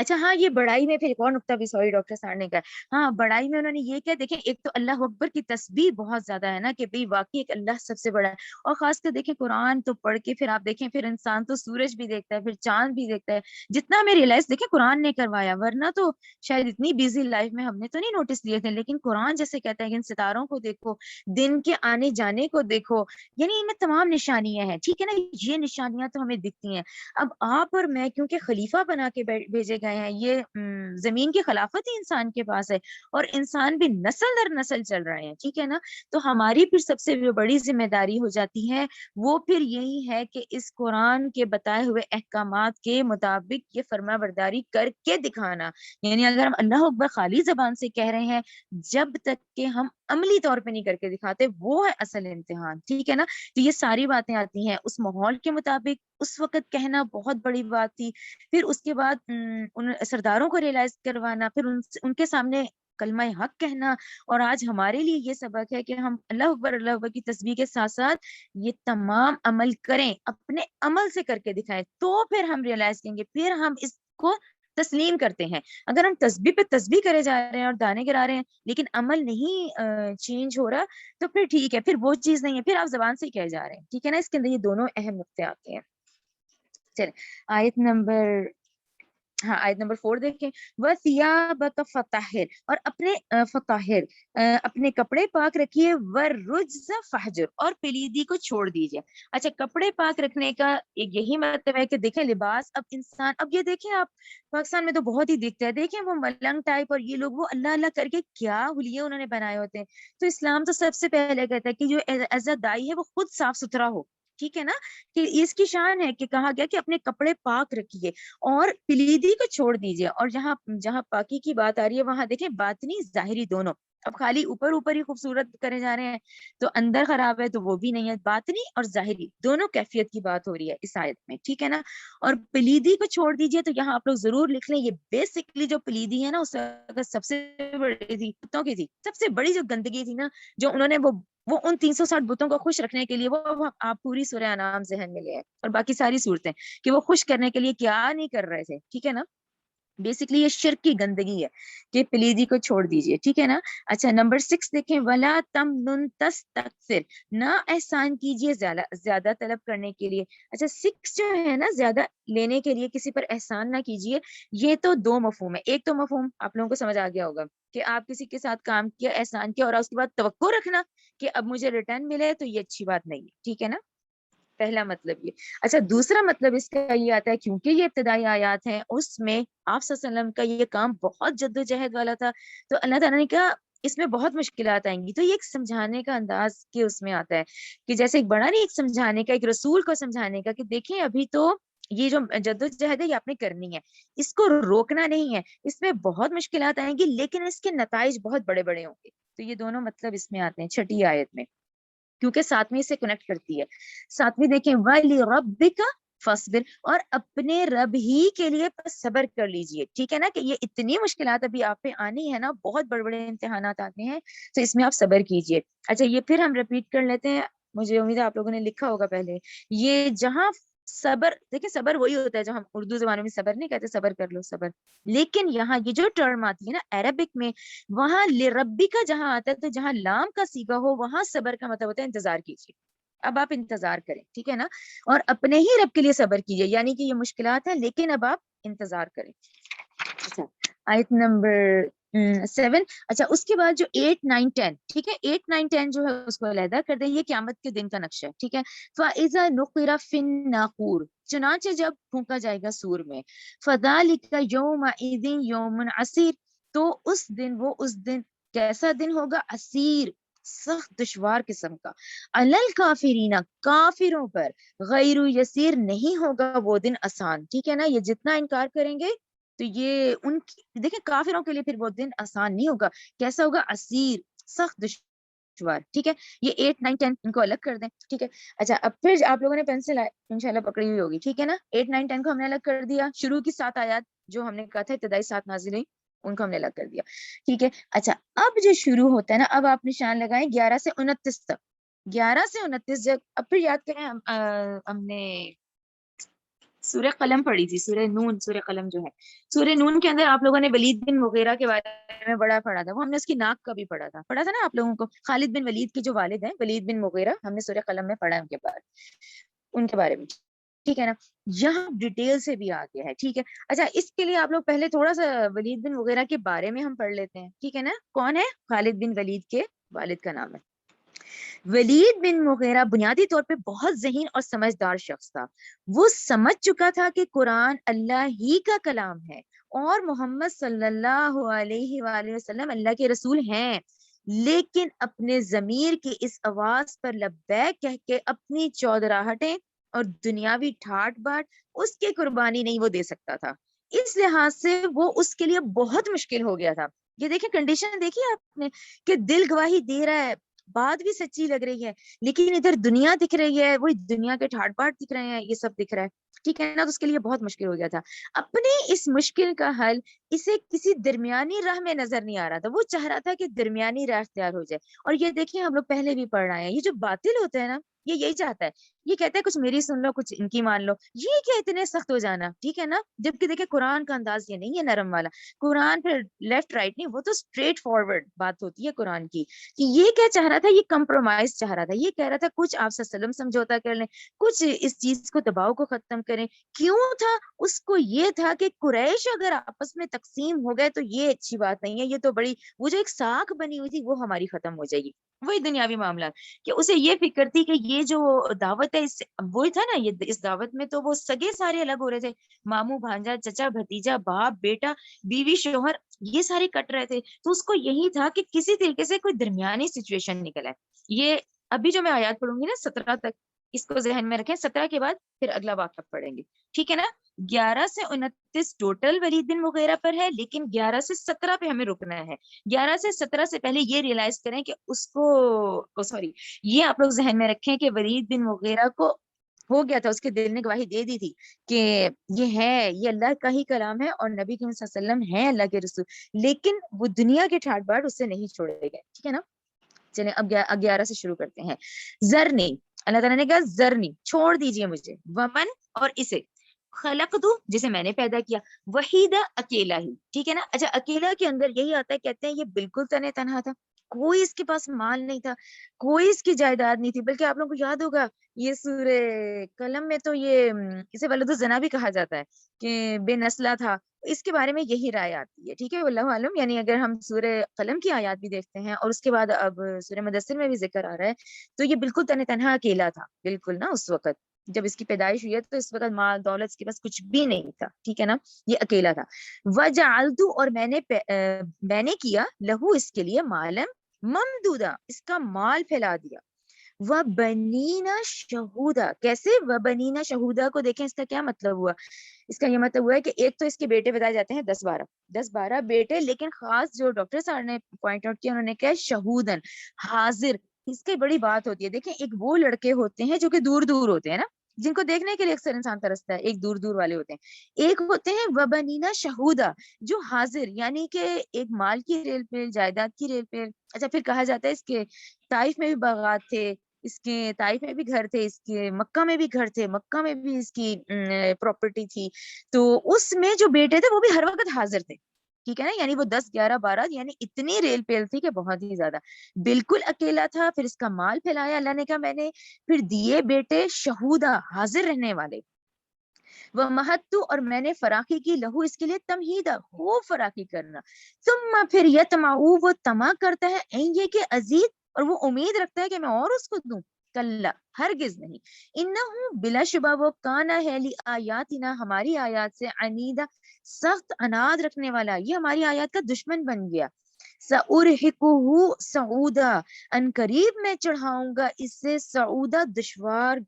اچھا ہاں یہ بڑائی میں پھر ایک اور نقطہ بھی سوری ڈاکٹر صاحب نے کہا، ہاں بڑائی میں انہوں نے یہ کہا، دیکھیں ایک تو اللہ اکبر کی تسبیح بہت زیادہ ہے نا کہ بھئی واقعی ایک اللہ سب سے بڑا ہے، اور خاص کر دیکھیں قرآن تو پڑھ کے پھر آپ دیکھیں پھر انسان تو سورج بھی دیکھتا ہے، پھر چاند بھی دیکھتا ہے، جتنا ہمیں ریئلائز دیکھیں قرآن نے کروایا، ورنہ تو شاید اتنی بیزی لائف میں ہم نے تو نہیں نوٹس لیے تھے، لیکن قرآن جیسے کہتا ہے کہ ان ستاروں کو دیکھو، دن کے آنے جانے کو دیکھو، یعنی ان میں تمام نشانیاں ہیں، ٹھیک ہے نا، یہ نشانیاں تو ہمیں دکھتی ہیں۔ اب آپ اور میں کیونکہ خلیفہ بنا کے بھیجے گئے ہیں، یہ زمین کی خلافت ہی انسان کے پاس ہے، اور انسان بھی نسل در نسل چل رہے ہیں، ٹھیک ہے نا، تو ہماری پھر سب سے جو بڑی ذمہ داری ہو جاتی ہے وہ پھر یہی ہے کہ اس قرآن کے بتائے ہوئے احکامات کے مطابق یہ فرما برداری کر کے دکھانا، یعنی اگر ہم اللہ اکبر خالی زبان سے کہہ رہے ہیں، جب تک کہ ہم عملی طور پہ نہیں کر کے دکھاتے، وہ ہے اصل امتحان، ٹھیک ہے نا، تو یہ ساری باتیں آتی ہیں اس ماحول کے مطابق، اس وقت کہنا بہت بڑی بات تھی، پھر اس کے بعد ان سرداروں کو ریئلائز کروانا، پھر ان کے سامنے کلمہ حق کہنا، اور آج ہمارے لیے یہ سبق ہے کہ ہم اللہ اکبر کی تسبیح کے ساتھ ساتھ یہ تمام عمل کریں، اپنے عمل سے کر کے دکھائیں، تو پھر ہم ریئلائز کریں گے، پھر ہم اس کو تسلیم کرتے ہیں۔ اگر ہم تسبیح پہ تسبیح کرے جا رہے ہیں اور دانے گرا رہے ہیں لیکن عمل نہیں چینج ہو رہا، تو پھر ٹھیک ہے، پھر وہ چیز نہیں ہے، پھر آپ زبان سے ہی کہے جا رہے ہیں، ٹھیک ہے نا، اس کے اندر یہ دونوں اہم نقطے آتے ہیں۔ چلیں آیت نمبر ہاں آیت نمبر 4 دیکھیں، وَثِيَابَكَ فَطَهِّرْ، اور اپنے اپنے کپڑے پاک رکھیے، وَالرُّجْزَ فَاهْجُرْ، اور پلیدی کو چھوڑ دیجئے۔ اچھا کپڑے پاک رکھنے کا ایک یہی مطلب ہے کہ دیکھیں لباس، اب انسان، اب یہ دیکھیں آپ پاکستان میں تو بہت ہی دکھتا ہے، دیکھیں وہ ملنگ ٹائپ اور یہ لوگ وہ اللہ اللہ کر کے کیا حلیے انہوں نے بنائے ہوتے ہیں، تو اسلام تو سب سے پہلے کہتا ہے کہ جو ایز اے دائی ہے وہ خود صاف ستھرا ہو، ٹھیک ہے نا، کہ اس کی شان ہے کہ کہا گیا کہ اپنے کپڑے پاک رکھیے اور پلیدی کو چھوڑ دیجیے، اور جہاں جہاں پاکی کی بات آ رہی ہے وہاں دیکھیں باطنی ظاہری دونوں، اب خالی اوپر اوپر ہی خوبصورت کرے جا رہے ہیں تو اندر خراب ہے تو وہ بھی نہیں ہے، باطنی اور ظاہری دونوں کیفیت کی بات ہو رہی ہے اس آیت میں، ٹھیک ہے نا، اور پلیدی کو چھوڑ دیجیے، تو یہاں آپ لوگ ضرور لکھ لیں، یہ بیسکلی جو پلیدی ہے نا اس وقت سب سے بڑی تھی کتوں کی تھی، سب سے بڑی جو گندگی تھی نا، جو انہوں نے وہ ان 360 بتوں کو خوش رکھنے کے لیے وہ آپ پوری سورہ انعام ذہن میں لے آئے اور باقی ساری صورتیں کہ وہ خوش کرنے کے لیے کیا نہیں کر رہے تھے، ٹھیک ہے نا، بیسکلی یہ شرک کی گندگی ہے کہ پلیدی کو چھوڑ دیجئے، ٹھیک ہے نا۔ اچھا نمبر 6 دیکھیں، ولا تمنن تستکثر، نہ احسان کیجئے زیادہ طلب کرنے کے لیے۔ اچھا 6 جو ہے نا، زیادہ لینے کے لیے کسی پر احسان نہ کیجئے، یہ تو دو مفہوم ہے، ایک تو مفہوم آپ لوگوں کو سمجھ آ گیا ہوگا کہ آپ کسی کے ساتھ کام کیا، احسان کیا اور اس کے بعد توقع رکھنا کہ اب مجھے ریٹرن ملے، تو یہ اچھی بات نہیں ہے، ٹھیک ہے نا، پہلا مطلب یہ۔ اچھا دوسرا مطلب اس کا یہ آتا ہے، کیونکہ یہ ابتدائی آیات ہیں، اس میں آپ صلی اللہ علیہ وسلم کا یہ کام بہت جد و جہد والا تھا، تو اللہ تعالیٰ نے کہا اس میں بہت مشکلات آئیں گی، تو یہ ایک سمجھانے کا انداز کے اس میں آتا ہے کہ جیسے ایک بڑا نہیں، ایک سمجھانے کا، ایک رسول کو سمجھانے کا کہ دیکھیں ابھی تو یہ جو جد و جہد ہے یہ آپ نے کرنی ہے، اس کو روکنا نہیں ہے، اس میں بہت مشکلات آئیں گی لیکن اس کے نتائج بہت بڑے بڑے ہوں گے، تو یہ دونوں مطلب اس میں آتے ہیں چھٹی آیت میں، کیونکہ ساتویں سے کنیکٹ کرتی ہے۔ ساتویں دیکھیں، وَلِرَبِّكَ فَاصْبِرْ، اور اپنے رب ہی کے لیے صبر کر لیجئے، ٹھیک ہے نا، کہ یہ اتنی مشکلات ابھی آپ پہ آنی ہے نا، بہت بڑے بڑے امتحانات آتے ہیں، تو اس میں آپ صبر کیجئے۔ اچھا یہ پھر ہم ریپیٹ کر لیتے ہیں، مجھے امید ہے آپ لوگوں نے لکھا ہوگا پہلے، یہ جہاں صبر، دیکھیں صبر وہی ہوتا ہے جو ہم اردو زبان میں صبر نہیں کہتے، صبر کر لو صبر، لیکن یہاں یہ جو ٹرم آتی ہے نا عربک میں، وہاں لربی کا جہاں آتا ہے تو جہاں لام کا سیگا ہو وہاں صبر کا مطلب ہوتا ہے انتظار کیجیے، اب آپ انتظار کریں، ٹھیک ہے نا، اور اپنے ہی رب کے لیے صبر کیجیے، یعنی کہ یہ مشکلات ہیں لیکن اب آپ انتظار کریں۔ اچھا آیت نمبر 7، اچھا اس کے بعد جو 8 9 10، ٹھیک ہے، 8 9 10 جو ہے اس کو علیحدہ کر دیں، یہ قیامت کے دن کا نقشہ ہے، ٹھیک ہے، فَإِذَا نُقِرَ فِي النَّاقُورِ، چنانچہ جب پھونکا جائے گا سور میں، فَذَلِكَ يَوْمَئِذٍ يَوْمٌ عَسِيرٌ، تو اس دن کیسا دن ہوگا، عسیر، سخت دشوار قسم کا، علل کافرین، کافروں پر، غیر یسیر، نہیں ہوگا وہ دن آسان، ٹھیک ہے نا، یہ جتنا انکار کریں گے تو یہ دیکھیں کافروں کے لیے پھر وہ دن آسان نہیں ہوگا، کیسا ہوگا، عسیر، سخت دشوار، ٹھیک ہے، یہ 8 9 10 ان کو الگ کر دیں، ٹھیک ہے۔ اچھا اب پھر آپ لوگوں نے پینسل انشاءاللہ پکڑی ہوئی ہوگی، ٹھیک ہے نا، 8 9 10 کو ہم نے الگ کر دیا، شروع کی 7 آیات جو ہم نے کہا تھا ابتدائی 7 نازل ہوئی ان کو ہم نے الگ کر دیا، ٹھیک ہے۔ اچھا اب جو شروع ہوتا ہے نا، اب آپ نشان لگائیں 11 سے 29 تک، 11 سے 29 جب اب پھر یاد کریں ہم نے سورہ قلم پڑھی تھی، سورہ نون، سورہ قلم جو ہے، سورہ نون کے اندر آپ لوگوں نے ولید بن مغیرہ کے بارے میں بڑا پڑھا تھا، وہ ہم نے اس کی ناک کا بھی پڑھا تھا نا آپ لوگوں کو، خالد بن ولید کے جو والد ہیں ولید بن مغیرہ، ہم نے سورہ قلم میں پڑھا ہے ان کے بارے، ان کے بارے میں، ٹھیک ہے نا، یہاں ڈیٹیل سے بھی آ گیا ہے، ٹھیک ہے۔ اچھا اس کے لیے آپ لوگ پہلے تھوڑا سا ولید بن مغیرہ کے بارے میں ہم پڑھ لیتے ہیں، ٹھیک ہے نا، کون ہے؟ خالد بن ولید کے والد کا نام ہے ولید بن مغیرہ، بنیادی طور پہ بہت ذہین اور سمجھدار شخص تھا، وہ سمجھ چکا تھا کہ قرآن اللہ ہی کا کلام ہے اور محمد صلی اللہ علیہ وآلہ وسلم اللہ کے رسول ہیں، لیکن اپنے ضمیر کی اس آواز پر لبیک کہہ کے اپنی چودراہٹیں اور دنیاوی ٹھاٹ باٹ اس کی قربانی نہیں وہ دے سکتا تھا، اس لحاظ سے وہ اس کے لیے بہت مشکل ہو گیا تھا۔ یہ دیکھیں کنڈیشن دیکھیے آپ نے کہ دل گواہی دے رہا ہے، بات بھی سچی لگ رہی ہے، لیکن ادھر دنیا دکھ رہی ہے، وہی دنیا کے ٹھاٹ باٹ دکھ رہے ہیں، یہ سب دکھ رہا ہے، ٹھیک ہے نا، تو اس کے لیے بہت مشکل ہو گیا تھا۔ اپنی اس مشکل کا حل اسے کسی درمیانی راہ میں نظر نہیں آ رہا تھا، وہ چاہ رہا تھا کہ درمیانی راہ اختیار ہو جائے، اور یہ دیکھیں ہم لوگ پہلے بھی پڑھ رہے ہیں، یہ جو باطل ہوتا ہے نا، یہ یہی چاہتا ہے، یہ کہتا ہے کچھ میری سن لو کچھ ان کی مان لو، یہ کیا اتنے سخت ہو جانا، ٹھیک ہے نا، جبکہ دیکھیں قرآن کا انداز یہ نہیں ہے نرم والا، قرآن پھر لیفٹ رائٹ نہیں، وہ تو اسٹریٹ فارورڈ بات ہوتی ہے قرآن کی، کہ یہ کیا چاہ رہا تھا، یہ کمپرومائز چاہ رہا تھا، یہ کہہ رہا تھا کچھ آپ سے سلم سمجھوتا کر لیں، کچھ اس چیز کو دباؤ کو ختم کریں، کیوں تھا اس کو، یہ تھا کہ قریش اگر آپس میں تقسیم ہو گئے تو یہ اچھی بات نہیں ہے، یہ تو بڑی وہ جو ایک ساکھ بنی ہوئی تھی وہ ہماری ختم ہو جائے گی، وہی دنیاوی معاملات، کہ اسے یہ فکر تھی کہ یہ جو دعوت ہے اس وہی تھا نا، یہ اس دعوت میں تو وہ سگے سارے الگ ہو رہے تھے، ماموں بھانجا چچا بھتیجا باپ بیٹا بیوی شوہر، یہ سارے کٹ رہے تھے، تو اس کو یہی تھا کہ کسی طریقے سے کوئی درمیانی سچویشن نکل آئے۔ یہ ابھی جو میں آیات پڑھوں گی نا 17 تک، اس کو ذہن میں رکھیں، 17 کے بعد پھر اگلا واقعہ پڑھیں گے، ٹھیک ہے نا۔ 11 سے 29 ٹوٹل ولید بن مغیرہ پر ہے، لیکن 11 سے 17 پہ ہمیں رکنا ہے، 11 سے 17 سے پہلے یہ ریئلائز کریں کہ اس کو سوری، یہ آپ لوگ ذہن میں رکھیں کہ ولید بن مغیرہ کو ہو گیا تھا، اس کے دل نے گواہی دے دی تھی کہ یہ ہے، یہ اللہ کا ہی کلام ہے اور نبی کریم صلی اللہ علیہ وسلم ہے اللہ کے رسول، لیکن وہ دنیا کے ٹھاٹ باٹ اس سے نہیں چھوڑے گئے، ٹھیک ہے نا۔ چلیں اب 11 سے شروع کرتے ہیں۔ ذرنی، اللہ تعالیٰ نے کہا ذرنی چھوڑ دیجئے مجھے، ومن اور اسے، خلق دو جسے میں نے پیدا کیا، وحیدہ اکیلا ہی، ٹھیک ہے نا۔ اچھا اکیلا کے اندر یہی آتا ہے، کہتے ہیں یہ بالکل تنہا تنہا تھا، کوئی اس کے پاس مال نہیں تھا، کوئی اس کی جائیداد نہیں تھی، بلکہ آپ لوگوں کو یاد ہوگا یہ سورہ قلم میں تو یہ اسے ولد الزنا بھی کہا جاتا ہے کہ بے نسلہ تھا، اس کے بارے میں یہی رائے آتی ہے، ٹھیک ہے، واللہ عالم، یعنی اگر ہم سورہ قلم کی آیات بھی دیکھتے ہیں اور اس کے بعد اب سورہ مدثر میں بھی ذکر آ رہا ہے، تو یہ بالکل تنہا اکیلا تھا، بالکل نا، اس وقت جب اس کی پیدائش ہوئی ہے تو اس وقت مال دولت اس کے پاس کچھ بھی نہیں تھا، ٹھیک ہے نا، یہ اکیلا تھا۔ وجعلت، اور میں نے کیا لہو اس کے لیے مالم ممدودا، اس کا مال پھیلا دیا، وبنینا شہودا، کیسے وبنینا شہودا کو دیکھیں اس کا کیا مطلب ہوا، اس کا یہ مطلب ہوا ہے کہ ایک تو اس کے بیٹے بتائے جاتے ہیں 10-12 بیٹے، لیکن خاص جو ڈاکٹر صاحب نے پوائنٹ آؤٹ کیا، انہوں نے کہا شہودن، حاضر، اس کی بڑی بات ہوتی ہے، دیکھیں ایک وہ لڑکے ہوتے ہیں جو کہ دور دور ہوتے ہیں نا، جن کو دیکھنے کے لیے اکثر انسان ترستا ہے، ایک دور دور والے ہوتے ہیں، ایک ہوتے ہیں وبنینا شہودا جو حاضر، یعنی کہ ایک مال کی ریل پیل، جائیداد کی ریل پیل۔ اچھا پھر کہا جاتا ہے اس کے طائف میں بھی باغات تھے، اس کے طائف میں بھی گھر تھے، اس کے مکہ میں بھی گھر تھے، مکہ میں بھی اس کی پراپرٹی تھی، تو اس میں جو بیٹے تھے وہ بھی ہر وقت حاضر تھے، ٹھیک ہے نا، یعنی وہ 10-11-12، یعنی اتنی ریل پیل تھی کہ بہت ہی زیادہ، بالکل اکیلا تھا، پھر اس کا مال پھیلایا اللہ نے کہا میں نے، پھر دیے بیٹے شہودا، حاضر رہنے والے، وہ مہتو، اور میں نے فراخی کی لہو اس کے لیے تمہیدا، خوب فراخی کرنا، ثم پھر یتمعو، وہ طمع کرتا ہے، این یہ کہ عزیز، اور وہ امید رکھتا ہے کہ میں اور اس کو دوں، کلا ہرگز نہیں، انہو بلا شبہ وہ کانا ہے لی آیاتنا، ہماری آیات سے، عنیدہ سخت اناد رکھنے والا، یہ ہماری آیات کا دشمن بن گیا، سأرہقہ صعودا، ان قریب میں چڑھاؤں گا اس سے صعودا، دشوار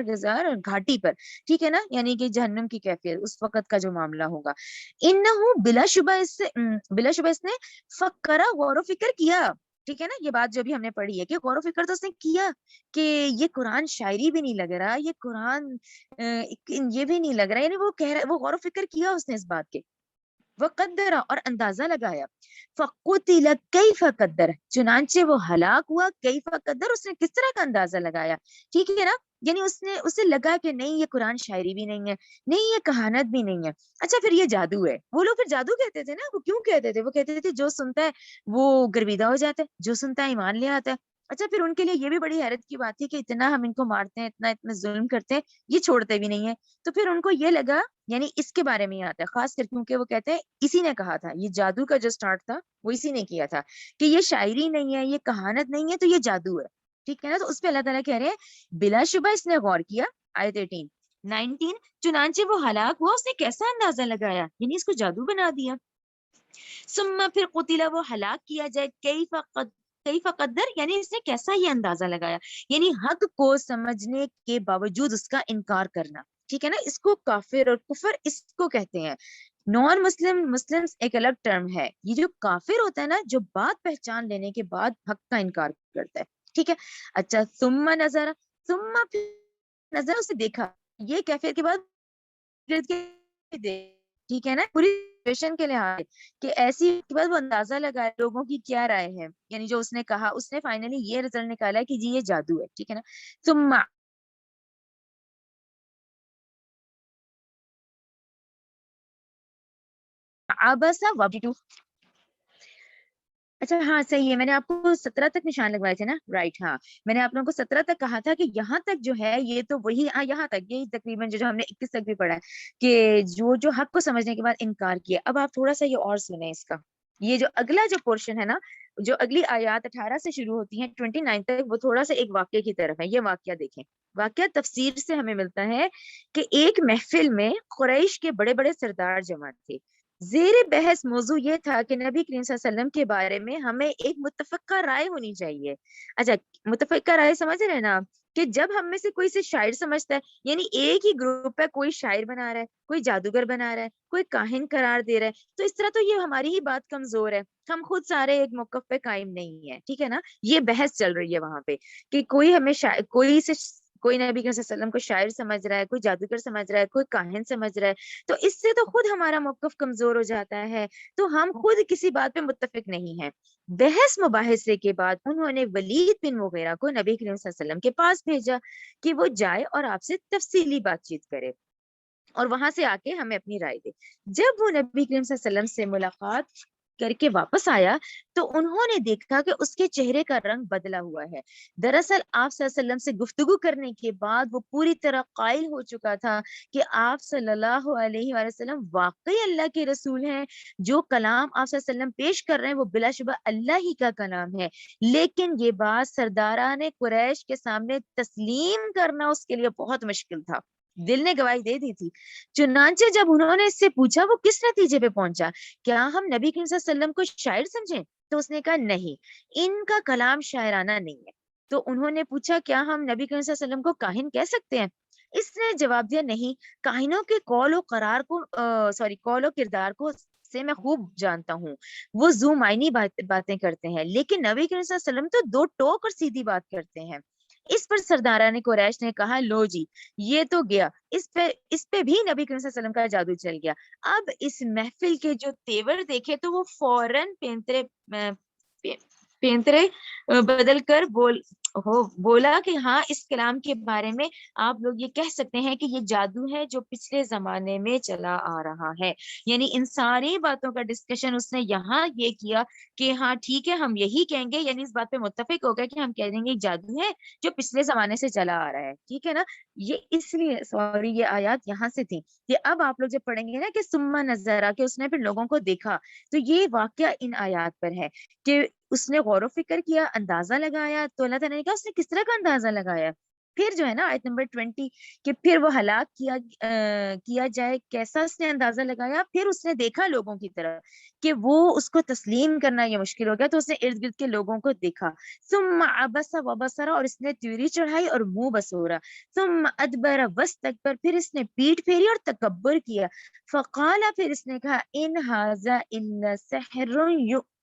گزار گھاٹی پر، ٹھیک ہے نا، یعنی کہ جہنم کی کیفیت اس وقت کا جو معاملہ ہوگا، انہو بلا شبہ اس نے فکرا، غور و فکر کیا، ٹھیک ہے نا، یہ بات جو بھی ہم نے پڑھی ہے کہ غور و فکر تو اس نے کیا کہ یہ قرآن شاعری بھی نہیں لگ رہا، یہ قرآن یہ بھی نہیں لگ رہا، یعنی وہ کہہ رہا، وہ غور و فکر کیا اس نے اس بات کے، وقدر اور اندازہ لگایا، فقتل کیف قدر چنانچہ وہ ہلاک ہوا، کیف قدر اس نے کس طرح کا اندازہ لگایا، ٹھیک ہے نا، یعنی اسے لگا کہ نہیں یہ قرآن شاعری بھی نہیں ہے، نہیں یہ کہانت بھی نہیں ہے، اچھا پھر یہ جادو ہے، وہ لوگ پھر جادو کہتے تھے نا، وہ کیوں کہتے تھے، وہ کہتے تھے جو سنتا ہے وہ گرویدہ ہو جاتا ہے، جو سنتا ہے ایمان لے آتا ہے، اچھا پھر ان کے لیے یہ بھی بڑی حیرت کی بات تھی کہ اتنا ہم ان کو مارتے ہیں، اتنا ظلم کرتے ہیں، یہ چھوڑتے بھی نہیں ہے، تو پھر ان کو یہ لگا، یعنی اس کے بارے میں یہ آتا ہے خاص کر کیونکہ وہ کہتے ہیں اسی نے کہا تھا، یہ جادو کا جو سٹارٹ تھا وہ اسی نے کیا تھا کہ یہ شاعری نہیں ہے، یہ کہانت نہیں ہے، تو یہ جادو ہے، ٹھیک ہے نا، تو اس پہ اللہ تعالیٰ کہہ رہے ہیں بلا شبہ اس نے غور کیا، آیت 18 19 چنانچہ وہ ہلاک ہوا، اس نے کیسا اندازہ لگایا، یعنی اس کو جادو بنا دیا، ثم پھر قتل وہ ہلاک کیا جائے، کیف قدر یعنی اس نے کیسا یہ اندازہ لگایا، یعنی حق کو سمجھنے کے باوجود اس کا انکار کرنا، ٹھیک ہے نا، اس کو کافر اور کفر اس کو کہتے ہیں، نان مسلم ایک الگ ٹرم ہے، یہ جو کافر ہوتا ہے نا، جو بات پہچان لینے کے بعد حق کا انکار کرتا ہے، ٹھیک ہے، اچھا ثم نظر، ثم پھر نظر اسے دیکھا، یہ کیفر کے بعد ٹھیک ہے نا، پوری سچویشن کے لحاظ کہ ایسی کے بعد وہ اندازہ لگایا لوگوں کی کیا رائے ہے، یعنی جو اس نے کہا، اس نے فائنلی یہ رزلٹ نکالا کہ جی یہ جادو ہے، ٹھیک ہے نا، ثم عبس اچھا ہاں صحیح ہے، میں نے آپ کو 17 تک نشان لگوائے تھے نا، رائٹ، ہاں میں نے آپ لوگوں کو 17 تک کہا تھا کہ یہاں تک جو ہے یہ تو وہی، یہاں تک یہی تقریباً جو ہم نے 21 تک بھی پڑھا ہے کہ جو حق کو سمجھنے کے بعد انکار کیا، اب آپ تھوڑا سا یہ اور سنیں اس کا، یہ جو اگلا جو پورشن ہے نا، جو اگلی آیات 18 سے شروع ہوتی ہیں 29 تک، وہ تھوڑا سا ایک واقعے کی طرف ہے، یہ واقعہ دیکھیں، واقعہ تفسیر سے ہمیں ملتا ہے کہ ایک محفل میں قریش کے بڑے بڑے سردار جمع تھے، زیر بحث موضوع یہ تھا کہ نبی کریم صلی اللہ علیہ وسلم کے بارے میں ہمیں ایک متفقہ رائے ہونی چاہیے، اچھا متفقہ رائے سمجھ رہے ہیں نا آپ، کہ جب ہم میں سے کوئی سے شاعر سمجھتا ہے، یعنی ایک ہی گروپ ہے، کوئی شاعر بنا رہا ہے، کوئی جادوگر بنا رہا ہے، کوئی کاہن قرار دے رہا ہے، تو اس طرح تو یہ ہماری ہی بات کمزور ہے، ہم خود سارے ایک موقف پہ قائم نہیں ہے، ٹھیک ہے نا، یہ بحث چل رہی ہے وہاں پہ کہ کوئی ہمیں کوئی نبی صلی اللہ علیہ وسلم کو شاعر سمجھ رہا ہے، کوئی جادوگر سمجھ رہا ہے، کوئی کاہن سمجھ رہا ہے، تو اس سے تو خود ہمارا موقف کمزور ہو جاتا ہے، تو ہم خود کسی بات پہ متفق نہیں ہیں، بحث مباحثے کے بعد انہوں نے ولید بن مغیرہ کو نبی کریم صلی اللہ علیہ وسلم کے پاس بھیجا کہ وہ جائے اور آپ سے تفصیلی بات چیت کرے اور وہاں سے آ کے ہمیں اپنی رائے دے، جب وہ نبی کریم صلی اللہ علیہ وسلم سے ملاقات کر کے واپس آیا تو انہوں نے دیکھا کہ اس کے چہرے کا رنگ بدلا ہوا ہے، دراصل آپ صلی اللہ علیہ وسلم سے گفتگو کرنے کے بعد وہ پوری طرح قائل ہو چکا تھا کہ آپ صلی اللہ علیہ وآلہ وسلم واقعی اللہ کے رسول ہیں، جو کلام آپ صلی اللہ علیہ وسلم پیش کر رہے ہیں وہ بلا شبہ اللہ ہی کا کلام ہے، لیکن یہ بات سرداران قریش کے سامنے تسلیم کرنا اس کے لیے بہت مشکل تھا، دل نے گواہی دے دی تھی، چنانچہ جب انہوں نے اس سے پوچھا وہ کس نتیجے پہ پہنچا، کیا ہم نبی کریم صلی اللہ علیہ وسلم کو شاعر سمجھیں، تو اس نے کہا نہیں، ان کا کلام شاعرانہ نہیں ہے، تو انہوں نے پوچھا کیا ہم نبی کریم صلی اللہ علیہ وسلم کو کاہن کہہ سکتے ہیں، اس نے جواب دیا نہیں، کاہنوں کے قول و قرار کو قول و کردار کو سے میں خوب جانتا ہوں، وہ ذو معنی باتیں کرتے ہیں، لیکن نبی کریم صلی اللہ علیہ وسلم تو دو ٹوک اور سیدھی بات کرتے ہیں، اس پر سرداران قریش نے کہا لو جی یہ تو گیا، اس پہ بھی نبی کریم صلی اللہ علیہ وسلم کا جادو چل گیا، اب اس محفل کے جو تیور دیکھے تو وہ فوراً پینترے بدل کر بولا کہ ہاں اس کلام کے بارے میں آپ لوگ یہ کہہ سکتے ہیں کہ یہ جادو ہے جو پچھلے زمانے میں چلا آ رہا ہے، یعنی ان ساری باتوں کا ڈسکشن اس نے یہاں یہ کیا کہ ہاں ٹھیک ہے ہم یہی کہیں گے، یعنی اس بات پہ متفق ہو گیا کہ ہم کہہ دیں گے جادو ہے جو پچھلے زمانے سے چلا آ رہا ہے، ٹھیک ہے نا، یہ اس لیے سوری یہ آیات یہاں سے تھی کہ اب آپ لوگ جب پڑھیں گے نا کہ سما نظرہ کہ اس نے پھر لوگوں کو دیکھا، تو یہ واقعہ ان آیات پر ہے کہ اس نے غور و فکر کیا، اندازہ لگایا، تو اللہ تعالیٰ نے کہا اس نے کس طرح کا اندازہ لگایا، پھر جو ہے نا آیت نمبر 20 کہ پھر وہ ہلاک کیا جائے، کیسا اس نے اندازہ لگایا، پھر اس نے دیکھا لوگوں کی طرف کہ وہ اس کو تسلیم کرنا یہ مشکل ہو گیا، تو اس نے ارد گرد کے لوگوں کو دیکھا، ثم عبس وبصر اور اس نے تیوری چڑھائی اور منہ بسورا، ثم ادبر واستکبر پھر اس نے پیٹھ پھیری اور تکبر کیا، فقال پھر اس نے کہا ان ھذا الا سحر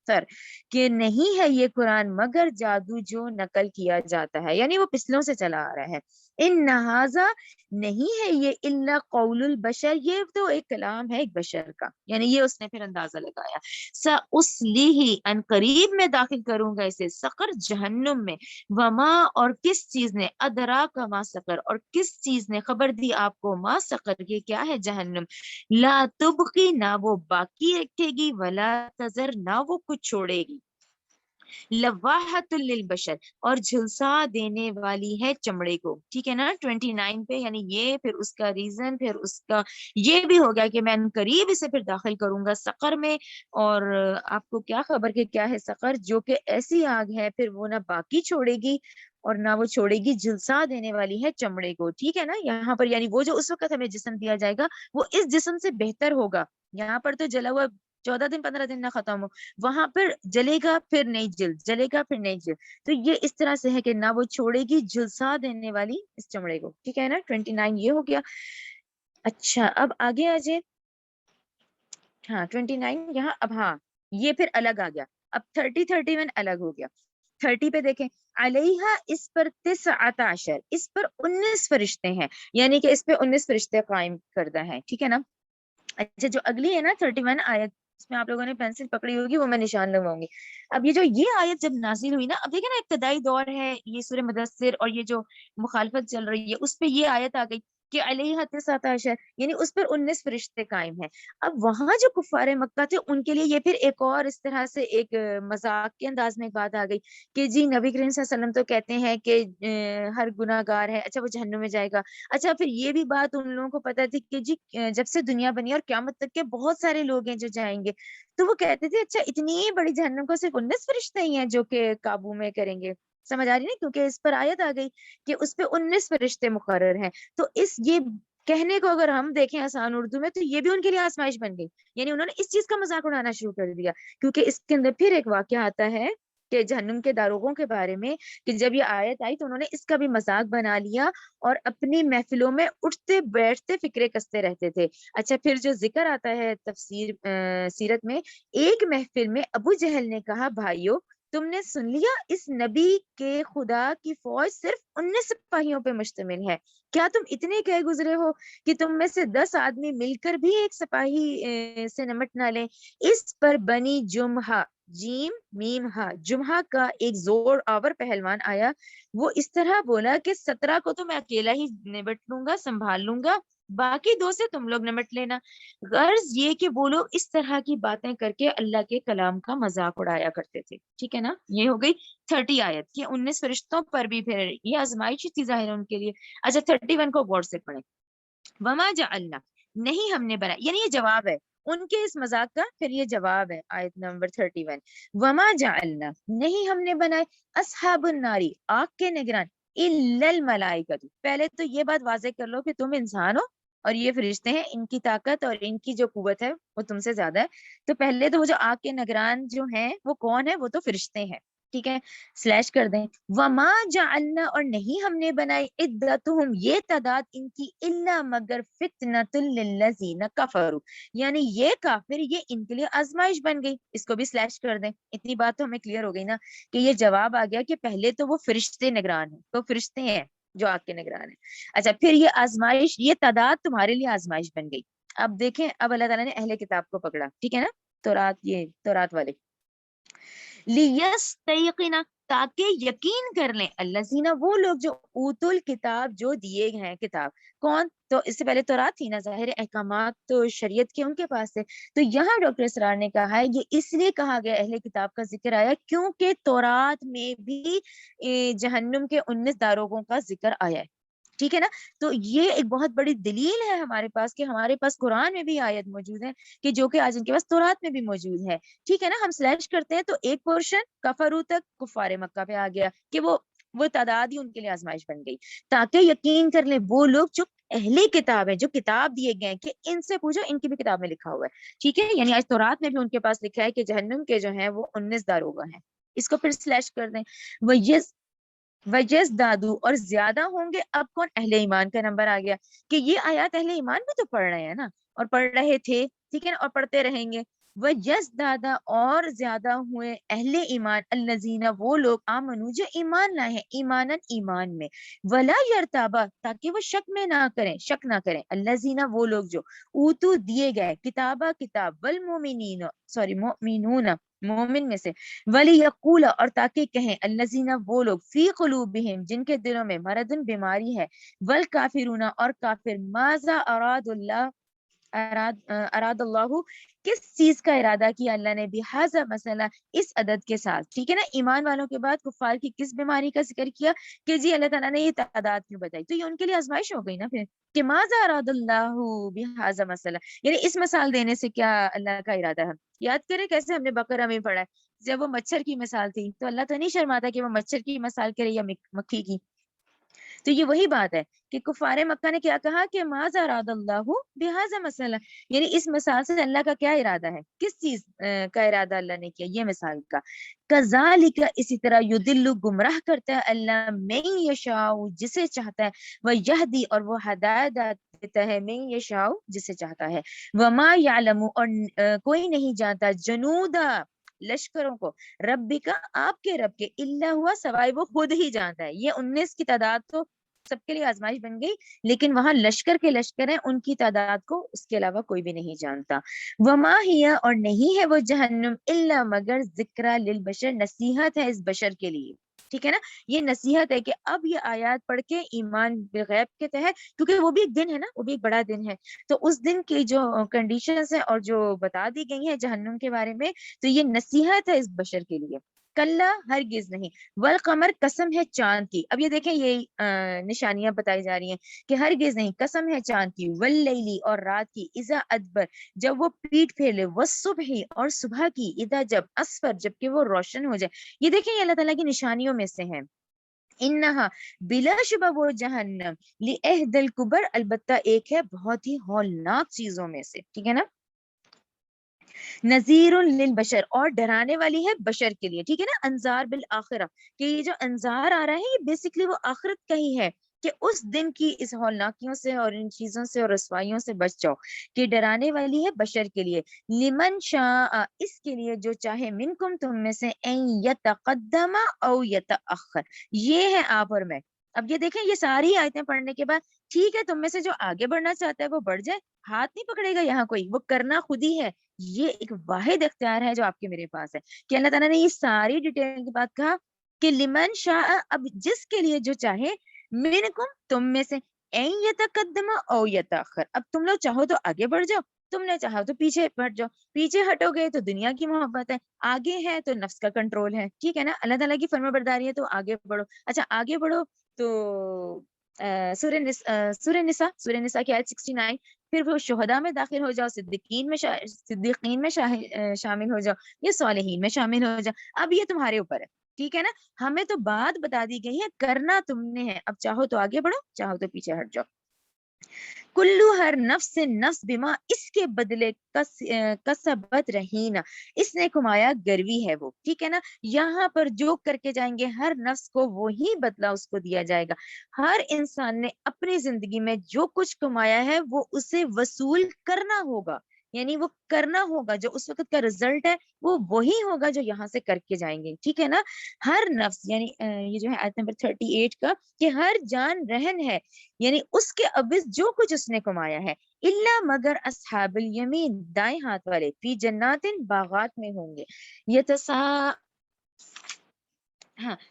سر کہ نہیں ہے یہ قرآن مگر جادو جو نقل کیا جاتا ہے، یعنی وہ پچھلوں سے چلا آ رہا ہے. ان نہذا نہیں ہے یہ الا قول البشر، یہ تو ایک کلام ہے ایک بشر کا، یعنی یہ اس نے پھر اندازہ لگایا. سأصلیہ ان قریب میں داخل کروں گا اسے سقر جہنم میں. وما اور کس چیز نے ادراک ما سقر، اور کس چیز نے خبر دی آپ کو ما سقر یہ کیا ہے جہنم. لا تبقی نہ وہ باقی رکھے گی، ولا تذر نہ وہ کچھ چھوڑے گی. لواحت للبشر اور جھلسا دینے والی ہے چمڑے کو. ٹھیک ہے نا 29 پہ، یعنی یہ پھر اس کا ریزن، پھر اس کا یہ بھی ہو گیا کہ میں قریب اسے پھر داخل کروں گا سقر میں. اور آپ کو کیا خبر کہ کیا ہے سقر، جو کہ ایسی آگ ہے پھر وہ نہ باقی چھوڑے گی اور نہ وہ چھوڑے گی، جھلسا دینے والی ہے چمڑے کو. ٹھیک ہے نا، یہاں پر یعنی وہ جو اس وقت ہمیں جسم دیا جائے گا وہ اس جسم سے بہتر ہوگا. یہاں پر تو جلا ہوا 14 دن 15 دن نہ ختم ہو، وہاں پر جلے گا پھر نئی جلد، جلے گا پھر نئی جلد. تو یہ اس طرح سے ہے کہ نہ وہ چھوڑے گی جھلسا دینے والی اس چمڑے کو. ٹھیک ہے نا 29 یہ ہو گیا. اچھا اب آگے آ جائے. ہاں 29 یہاں. اب ہاں یہ پھر الگ آ گیا. اب 31 الگ ہو گیا. 30 پہ دیکھیں، علیہ اس پر 19، اس پر 19 فرشتے ہیں، یعنی کہ اس پہ 19 فرشتے قائم کردہ ہیں. ٹھیک ہے نا. اچھا جو اگلی ہے نا 31 آیت، اس میں آپ لوگوں نے پینسل پکڑی ہوگی، وہ میں نشان لگواؤں گی. اب یہ جو یہ آیت جب نازل ہوئی نا، اب دیکھیں نا ابتدائی دور ہے یہ سورہ مدثر، اور یہ جو مخالفت چل رہی ہے اس پہ یہ آیت آ گئی کہ علیہ 19، یعنی اس پر 19 فرشتے قائم ہیں. اب وہاں جو کفار مکہ تھے ان کے لیے یہ پھر ایک اور اس طرح سے ایک مذاق کے انداز میں ایک بات آ گئی کہ جی نبی کریم صلی اللہ علیہ وسلم تو کہتے ہیں کہ ہر گناہ گار ہے، اچھا وہ جہنم میں جائے گا. اچھا پھر یہ بھی بات ان لوگوں کو پتہ تھی کہ جی جب سے دنیا بنی اور قیامت تک کے بہت سارے لوگ ہیں جو جائیں گے. تو وہ کہتے تھے اچھا اتنی بڑی جہنم کو صرف 19 فرشتے ہی ہیں جو کہ قابو میں کریں گے. سمجھ آ رہی نا، کیونکہ اس پر آیت آ گئی کہ اس پہ 19 فرشتے مقرر ہیں. تو اس یہ کہنے کو اگر ہم دیکھیں آسان اردو میں تو یہ بھی ان کے لیے آزمائش بن گئی، یعنی انہوں نے اس چیز کا مذاق اڑانا شروع کر دیا. کیونکہ اس کے اندر پھر ایک واقعہ آتا ہے کہ جہنم کے داروغوں کے بارے میں، کہ جب یہ آیت آئی تو انہوں نے اس کا بھی مذاق بنا لیا اور اپنی محفلوں میں اٹھتے بیٹھتے فکرے کستے رہتے تھے. اچھا پھر جو ذکر آتا ہے تفسیر سیرت میں، ایک محفل میں ابو جہل نے کہا بھائیو تم نے سن لیا اس نبی کے خدا کی فوج صرف 19 سپاہیوں پہ مشتمل ہے، کیا تم اتنے کہہ گزرے ہو کہ تم میں سے 10 آدمی مل کر بھی ایک سپاہی سے نمٹ نہ لیں. اس پر بنی جمحہ جیم میم ہا جمحہ کا ایک زور آور پہلوان آیا. وہ اس طرح بولا کہ 17 کو تو میں اکیلا ہی نمٹ لوں گا، سنبھال لوں گا، باقی 2 سے تم لوگ نمٹ لینا. غرض یہ کہ وہ لوگ اس طرح کی باتیں کر کے اللہ کے کلام کا مذاق اڑایا کرتے تھے. ٹھیک ہے نا. یہ ہو گئی 30 آیت کہ 19 فرشتوں پر بھی پھر یہ آزمائش تھی ظاہر ان کے لیے. اچھا 31 کو غور سے پڑھیں. وما جعلنا نہیں ہم نے بنایا، یعنی یہ جواب ہے ان کے اس مذاق کا، پھر یہ جواب ہے آیت نمبر 31. وما جعلنا نہیں ہم نے بنائے اصحاب الناری آگ کے نگران الا الملائکۃ. پہلے تو یہ بات واضح کر لو کہ تم انسان ہو اور یہ فرشتے ہیں، ان کی طاقت اور ان کی جو قوت ہے وہ تم سے زیادہ ہے. تو پہلے تو وہ جو آگ کے نگران جو ہیں وہ کون ہے، وہ تو فرشتے ہیں. ٹھیک ہے سلیش کر دیں. وما جعلنا اور نہیں ہم نے بنائی عدتہم یہ تعداد ان کی الا مگر فتنۃ للذین کفروا، یعنی یہ کافر یہ ان کے لیے آزمائش بن گئی. اس کو بھی سلیش کر دیں. اتنی بات تو ہمیں کلیئر ہو گئی نا کہ یہ جواب آ گیا کہ پہلے تو وہ فرشتے نگران ہیں، تو فرشتے ہیں جو آگ کے نگران ہیں. اچھا پھر یہ آزمائش یہ تعداد تمہارے لیے آزمائش بن گئی. اب دیکھیں اب اللہ تعالیٰ نے اہل کتاب کو پکڑا. ٹھیک ہے نا، تورات والے لیستیقنا تاکہ یقین کر لیں الذین وہ لوگ جو اوت الکتاب جو دیے ہیں کتاب. کون؟ تو اس سے پہلے تورات تھی نا، ظاہر احکامات تو شریعت کے ان کے پاس ہے. تو یہاں ڈاکٹر اسرار نے کہا ہے یہ اس لیے کہا گیا اہل کتاب کا ذکر آیا کیونکہ تورات میں بھی جہنم کے 19 داروغوں کا ذکر آیا ہے. ٹھیک ہے نا. تو یہ ایک بہت بڑی دلیل ہے ہمارے پاس کہ ہمارے پاس قرآن میں بھی آیت موجود ہے کہ جو کہ آج ان کے پاس تورات میں بھی موجود ہے. ٹھیک ہے نا. ہم سلیش کرتے ہیں تو ایک پورشن کفرو تک کفار مکہ پہ آ گیا کہ وہ تعداد ہی ان کے لیے آزمائش بن گئی تاکہ یقین کر لیں وہ لوگ جو اہل کتاب ہے، جو کتاب دیے گئے کہ ان سے پوچھو ان کی بھی کتاب میں لکھا ہوا ہے. ٹھیک ہے، یعنی آج تورات میں بھی ان کے پاس لکھا ہے کہ جہنم کے جو ہیں وہ 19 داروغہ ہیں. اس کو پھر سلیش کر دیں. وجز دادو اور زیادہ ہوں گے. اب کون؟ اہل ایمان کا نمبر آ گیا کہ یہ آیات اہل ایمان بھی تو پڑھ رہے ہیں نا اور پڑھ رہے تھے. ٹھیک ہے نا، اور پڑھتے رہیں گے. وہ یس دادا اور زیادہ ہوئے اہل ایمان الذین وہ لوگ آمنو جو ایمان لائے ہیں ایمانن ایمان میں ولا یرتابا تاکہ وہ شک میں نہ کریں شک نہ کریں الذین وہ لوگ جو اوتو دیے گئے کتابہ کتاب والمؤمنین مؤمنون مومن میں سے ولی یقول اور تاکہ کہیں الذین وہ لوگ فی قلوبہم جن کے دلوں میں مردن بیماری ہے والکافرون اور کافر ماذا اراد اللہ کس چیز کا ارادہ کیا اللہ نے بہذا مسئلہ اس عدد کے ساتھ. ٹھیک ہے نا, ایمان والوں کے بعد کفار کی کس بیماری کا ذکر کیا کہ جی اللہ تعالیٰ نے یہ تعداد کیوں بتائی, تو یہ ان کے لیے آزمائش ہو گئی نا پھر کہ ماذا اراد اللہ بہذا مسئلہ, یعنی اس مثال دینے سے کیا اللہ کا ارادہ ہے. یاد کریں کیسے ہم نے بقرہ میں پڑھا ہے, جب وہ مچھر کی مثال تھی تو اللہ تو نہیں شرماتا کہ وہ مچھر کی مثال کرے یا مکھی کی. تو یہ وہی بات ہے کہ کفار مکہ نے کیا کہا کہ ماذا اراد اللہ بہذا مسئلہ, یعنی اس مثال سے اللہ کا کیا ارادہ ہے, کس چیز کا ارادہ اللہ نے کیا, یہ مثال کا. کذالک اسی طرح یدل گمراہ کرتا ہے اللہ من یشاء جسے چاہتا ہے, وہ یہدی اور وہ ہدایت دیتا ہے من یشاء جسے چاہتا ہے, وما یعلم اور کوئی نہیں جانتا جنودا لشکروں کو ربی کا آپ کے رب کے اللہ ہوا سوائے وہ خود ہی جانتا ہے. یہ 19 کی تعداد تو سب کے لیے آزمائش بن گئی, لیکن وہاں لشکر کے لشکر ہیں, ان کی تعداد کو اس کے علاوہ کوئی بھی نہیں جانتا. وما ہی اور نہیں ہے وہ جہنم الا مگر ذکر للبشر نصیحت ہے اس بشر کے لیے. ٹھیک ہے نا, یہ نصیحت ہے کہ اب یہ آیات پڑھ کے ایمان بالغیب کے تحت, کیونکہ وہ بھی ایک دن ہے نا, وہ بھی ایک بڑا دن ہے, تو اس دن کی جو کنڈیشنز ہیں اور جو بتا دی گئی ہیں جہنم کے بارے میں, تو یہ نصیحت ہے اس بشر کے لیے. کلا ہرگز نہیں, والقمر قسم ہے چاند کی. اب یہ دیکھیں یہ نشانیاں بتائی جا رہی ہیں کہ ہرگز نہیں قسم ہے چاند کی, واللیلی اور رات کی, اذا ادبر جب وہ پیٹ پھیر لے, والصبح اور صبح کی, اذا جب اسفر جب کہ وہ روشن ہو جائے. یہ دیکھیں یہ اللہ تعالیٰ کی نشانیوں میں سے ہیں. انہا بلا شبہ وہ جہنم لعہد الکبر البتہ ایک ہے بہت ہی ہولناک چیزوں میں سے. ٹھیک ہے نا, نذیر للبشر اور ڈرانے والی ہے بشر کے لیے. ٹھیک ہے نا, انذار بالآخرہ کہ یہ جو انذار آ رہا ہے یہ بیسکلی وہ آخرت کا ہی ہے کہ اس دن کی اس ہولناکیوں سے اور ان چیزوں سے اور رسوائیوں سے بچ جاؤ, کہ ڈرانے والی ہے بشر کے لیے. لمن شاء اس کے لیے جو چاہے, منکم تم میں سے, ان یتقدم او یتأخر, یہ ہے آپ اور میں. اب یہ دیکھیں یہ ساری آیتیں پڑھنے کے بعد ٹھیک ہے تم میں سے جو آگے بڑھنا چاہتا ہے وہ بڑھ جائے, ہاتھ نہیں پکڑے گا یہاں کوئی, وہ کرنا خود ہی ہے. یہ ایک واحد اختیار ہے جو آپ کے میرے پاس ہے کہ اللہ تعالیٰ نے یہ ساری ڈیٹیل کے بعد کہا کہ لمن شاء, اب جس کے لیے جو چاہے, منکم تم میں سے, این یتقدم او یتاخر, اب تم لوگ چاہو تو آگے بڑھ جاؤ, تم نے چاہو تو پیچھے ہٹ جاؤ. پیچھے ہٹو گے تو دنیا کی محبت ہے, آگے ہے تو نفس کا کنٹرول ہے. ٹھیک ہے نا, اللہ تعالیٰ کی فرما برداری ہے تو آگے بڑھو. اچھا آگے بڑھو تو سورہ نساء کی آیت 69, پھر وہ شہداء میں داخل ہو جاؤ, صدیقین میں شامل ہو جاؤ, یہ صالحین میں شامل ہو جاؤ. اب یہ تمہارے اوپر ہے. ٹھیک ہے نا, ہمیں تو بات بتا دی گئی ہے, کرنا تم نے ہے, اب چاہو تو آگے بڑھو, چاہو تو پیچھے ہٹ جاؤ. کلو ہر نفس نفس بما اس کے بدلے کسبت رہینا, اس نے کمایا گروی ہے وہ. ٹھیک ہے نا, یہاں پر جو کر کے جائیں گے ہر نفس کو وہی بدلہ اس کو دیا جائے گا. ہر انسان نے اپنی زندگی میں جو کچھ کمایا ہے وہ اسے وصول کرنا ہوگا, یعنی وہ کرنا ہوگا, جو اس وقت کا رزلٹ ہے وہ وہی ہوگا جو یہاں سے کر کے جائیں گے. ٹھیک ہے نا, ہر نفس یعنی یہ جو ہے آیت نمبر 38 کا, کہ ہر جان رہن ہے یعنی اس کے عوض جو کچھ اس نے کمایا ہے, الا مگر اصحاب الیمین دائیں ہاتھ والے, فی جنات باغات میں ہوں گے,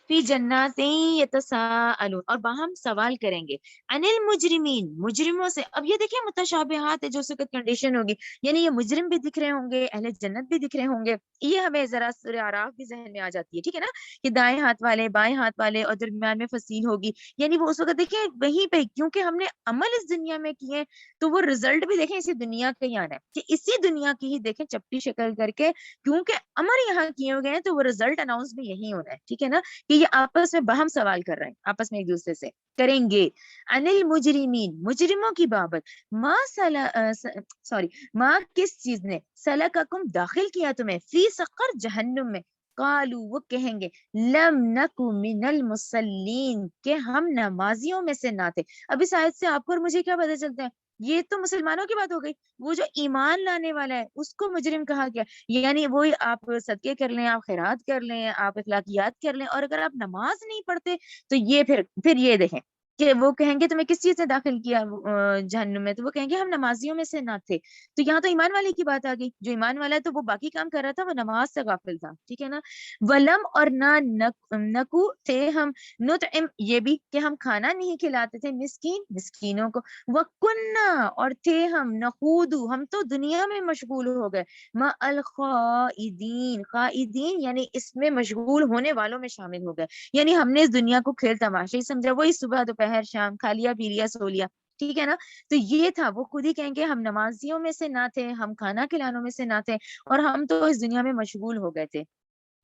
فی جنات یتساءلون اور باہم سوال کریں گے, عن المجرمین مجرموں سے. اب یہ دیکھیں متشابہات ہے جو اس وقت کنڈیشن ہوگی, یعنی یہ مجرم بھی دکھ رہے ہوں گے, اہل جنت بھی دکھ رہے ہوں گے. یہ ہمیں ذرا سورہ اعراف بھی ذہن میں آ جاتی ہے. ٹھیک ہے نا, کہ دائیں ہاتھ والے بائیں ہاتھ والے اور درمیان میں فصیل ہوگی, یعنی وہ اس وقت دیکھیں وہیں پہ, کیونکہ ہم نے عمل اس دنیا میں کیے تو وہ رزلٹ بھی دیکھیں اسی دنیا کا ہی آنا ہے, کہ اسی دنیا کی ہی دیکھیں چپٹی شکل کر کے, کیونکہ عمل یہاں کیے ہوئے ہیں تو وہ رزلٹ اناؤنس بھی یہی ہونا ہے. ٹھیک ہے نا, کہ یہ آپس میں باہم سوال کر رہے ہیں, آپس میں ایک دوسرے سے کریں گے. عن المجرمین مجرموں کی بابت, ماں کس چیز نے, سلککم داخل کیا تمہیں, فی سقر جہنم میں, قالو وہ کہیں گے, لم نکو من المصلین کہ ہم نمازیوں میں سے نہ تھے. اب اس آیت سے آپ کو اور مجھے کیا پتہ چلتا ہے, یہ تو مسلمانوں کی بات ہو گئی. وہ جو ایمان لانے والا ہے اس کو مجرم کہا گیا. یعنی وہی آپ صدقے کر لیں، آپ خیرات کر لیں، آپ اخلاقیات کر لیں، اور اگر آپ نماز نہیں پڑھتے تو یہ پھر یہ دیکھیں کہ وہ کہیں گے تمہیں کس چیز نے داخل کیا جہنم میں، تو وہ کہیں گے ہم نمازیوں میں سے نہ تھے. تو یہاں تو ایمان والے کی بات آ گئی. جو ایمان والا ہے تو وہ باقی کام کر رہا تھا، وہ نماز سے غافل تھا. ٹھیک ہے نا. ولم اور نہ نکو تھے ہم نطعم، یہ بھی کہ ہم کھانا نہیں کھلاتے تھے مسکینوں کو. وکنہ اور تھے ہم نخوض، ہم تو دنیا میں مشغول ہو گئے. مع الخائدین، خائدین یعنی اس میں مشغول ہونے والوں میں شامل ہو گئے. یعنی ہم نے اس دنیا کو کھیل تماشا ہی سمجھا، وہی صبح دوپہر شام کھا لیا پی لیا سو لیا. ٹھیک ہے نا. تو یہ تھا، وہ خود ہی کہیں گے ہم نمازیوں میں سے نہ تھے، ہم کھانا کھلانوں میں سے نہ تھے، اور ہم تو اس دنیا میں مشغول ہو گئے تھے.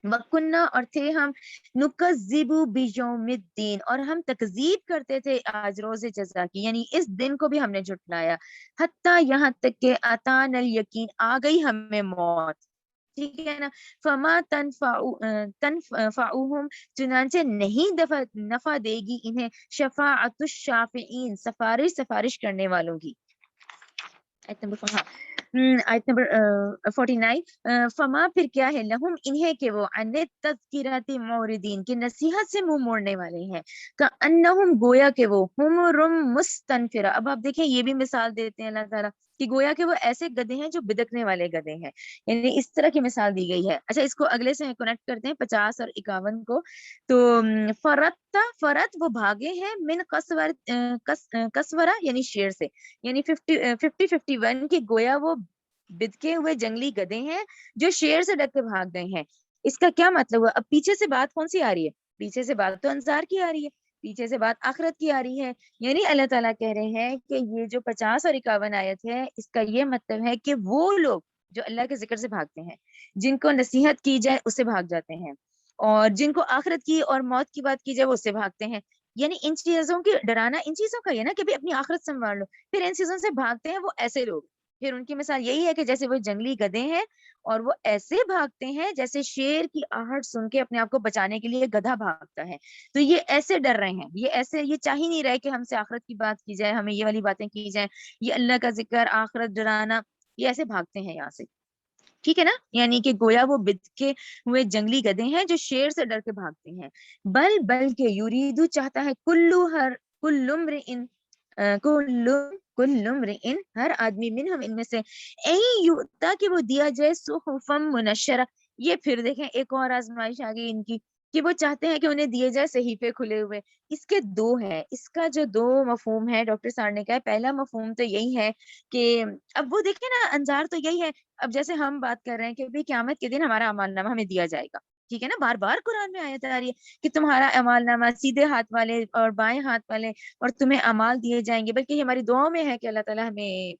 وَكُنَّا اور تھے ہم نُكَذِّبُ بِيَوْمِ الدِّينِ، اور ہم تکذیب کرتے تھے آج روز جزا کی، یعنی اس دن کو بھی ہم نے جھٹلایا. حتیٰ یہاں تک کہ اتانا الیقین، آ گئی ہمیں موت. ٹھیک ہے نا. فما تنفعهم، چنانچہ نہیں نفع دے گی انہیں شفاعت الشافعین، سفارش کرنے والوں کی. آیت نمبر 49. فما پھر کیا ہے، لہم انہیں کہ وہ عن التذکرات معرضین، کہ نصیحت سے منہ موڑنے والے ہیں. کأنہم گویا کہ وہ حمر مستنفرہ. اب آپ دیکھیں یہ بھی مثال دیتے ہیں اللہ تعالیٰ کہ گویا کہ وہ ایسے گدھے ہیں جو بدکنے والے گدھے ہیں، یعنی اس طرح کی مثال دی گئی ہے. اچھا اس کو اگلے سے کنیکٹ کرتے ہیں 50 اور 51 کو. تو فرت وہ بھاگے ہیں من کسورہ یعنی شیر سے، یعنی 51 کی گویا وہ بدکے ہوئے جنگلی گدھے ہیں جو شیر سے ڈر کے بھاگ گئے ہیں. اس کا کیا مطلب ہوا؟ اب پیچھے سے بات کون سی آ رہی ہے؟ پیچھے سے بات تو انصار کی آ رہی ہے، پیچھے سے بات آخرت کی آ رہی ہے. یعنی اللہ تعالیٰ کہہ رہے ہیں کہ یہ جو 50 اور 51 آیت ہے، اس کا یہ مطلب ہے کہ وہ لوگ جو اللہ کے ذکر سے بھاگتے ہیں، جن کو نصیحت کی جائے اس سے بھاگ جاتے ہیں، اور جن کو آخرت کی اور موت کی بات کی جائے وہ اس سے بھاگتے ہیں. یعنی ان چیزوں کی ڈرانا ان چیزوں کا یہ نا کہ بھی اپنی آخرت سنبھال لو، پھر ان چیزوں سے بھاگتے ہیں وہ ایسے لوگ. پھر ان کی مثال یہی ہے کہ جیسے وہ جنگلی گدھے ہیں اور وہ ایسے بھاگتے ہیں جیسے شیر کی آہٹ سن کے اپنے آپ کو بچانے کے لیے گدھا بھاگتا ہے. تو یہ ایسے ڈر رہے ہیں، یہ چاہ ہی نہیں رہے کہ ہم سے آخرت کی بات کی جائے، ہمیں یہ والی باتیں کی جائیں، یہ اللہ کا ذکر آخرت ڈرانا، یہ ایسے بھاگتے ہیں یہاں سے. ٹھیک ہے نا. یعنی کہ گویا وہ بدکے ہوئے جنگلی گدھے ہیں جو شیر سے ڈر کے بھاگتے ہیں. بلکہ یریدو چاہتا ہے کل امرئ ہر آدمی منہم ان میں سے کہ وہ دیا جائے صحفم منشرہ. یہ پھر دیکھیں ایک اور آزمائش آ گئی ان کی کہ وہ چاہتے ہیں کہ انہیں دیے جائے صحیفے کھلے ہوئے. اس کے دو ہیں، اس کا جو دو مفہوم ہے ڈاکٹر صاحب نے کہا، پہلا مفہوم تو یہی ہے کہ اب وہ دیکھیں نا انظار تو یہی ہے. اب جیسے ہم بات کر رہے ہیں کہ بھی قیامت کے دن ہمارا اعمال نامہ ہمیں دیا جائے گا. ٹھیک ہے نا. بار بار قرآن میں آیت آ رہی ہے کہ تمہارا اعمال نامہ سیدھے ہاتھ والے اور بائیں ہاتھ والے اور تمہیں اعمال دیے جائیں گے، بلکہ یہ ہماری دعاؤں میں ہے کہ اللہ تعالیٰ ہمیں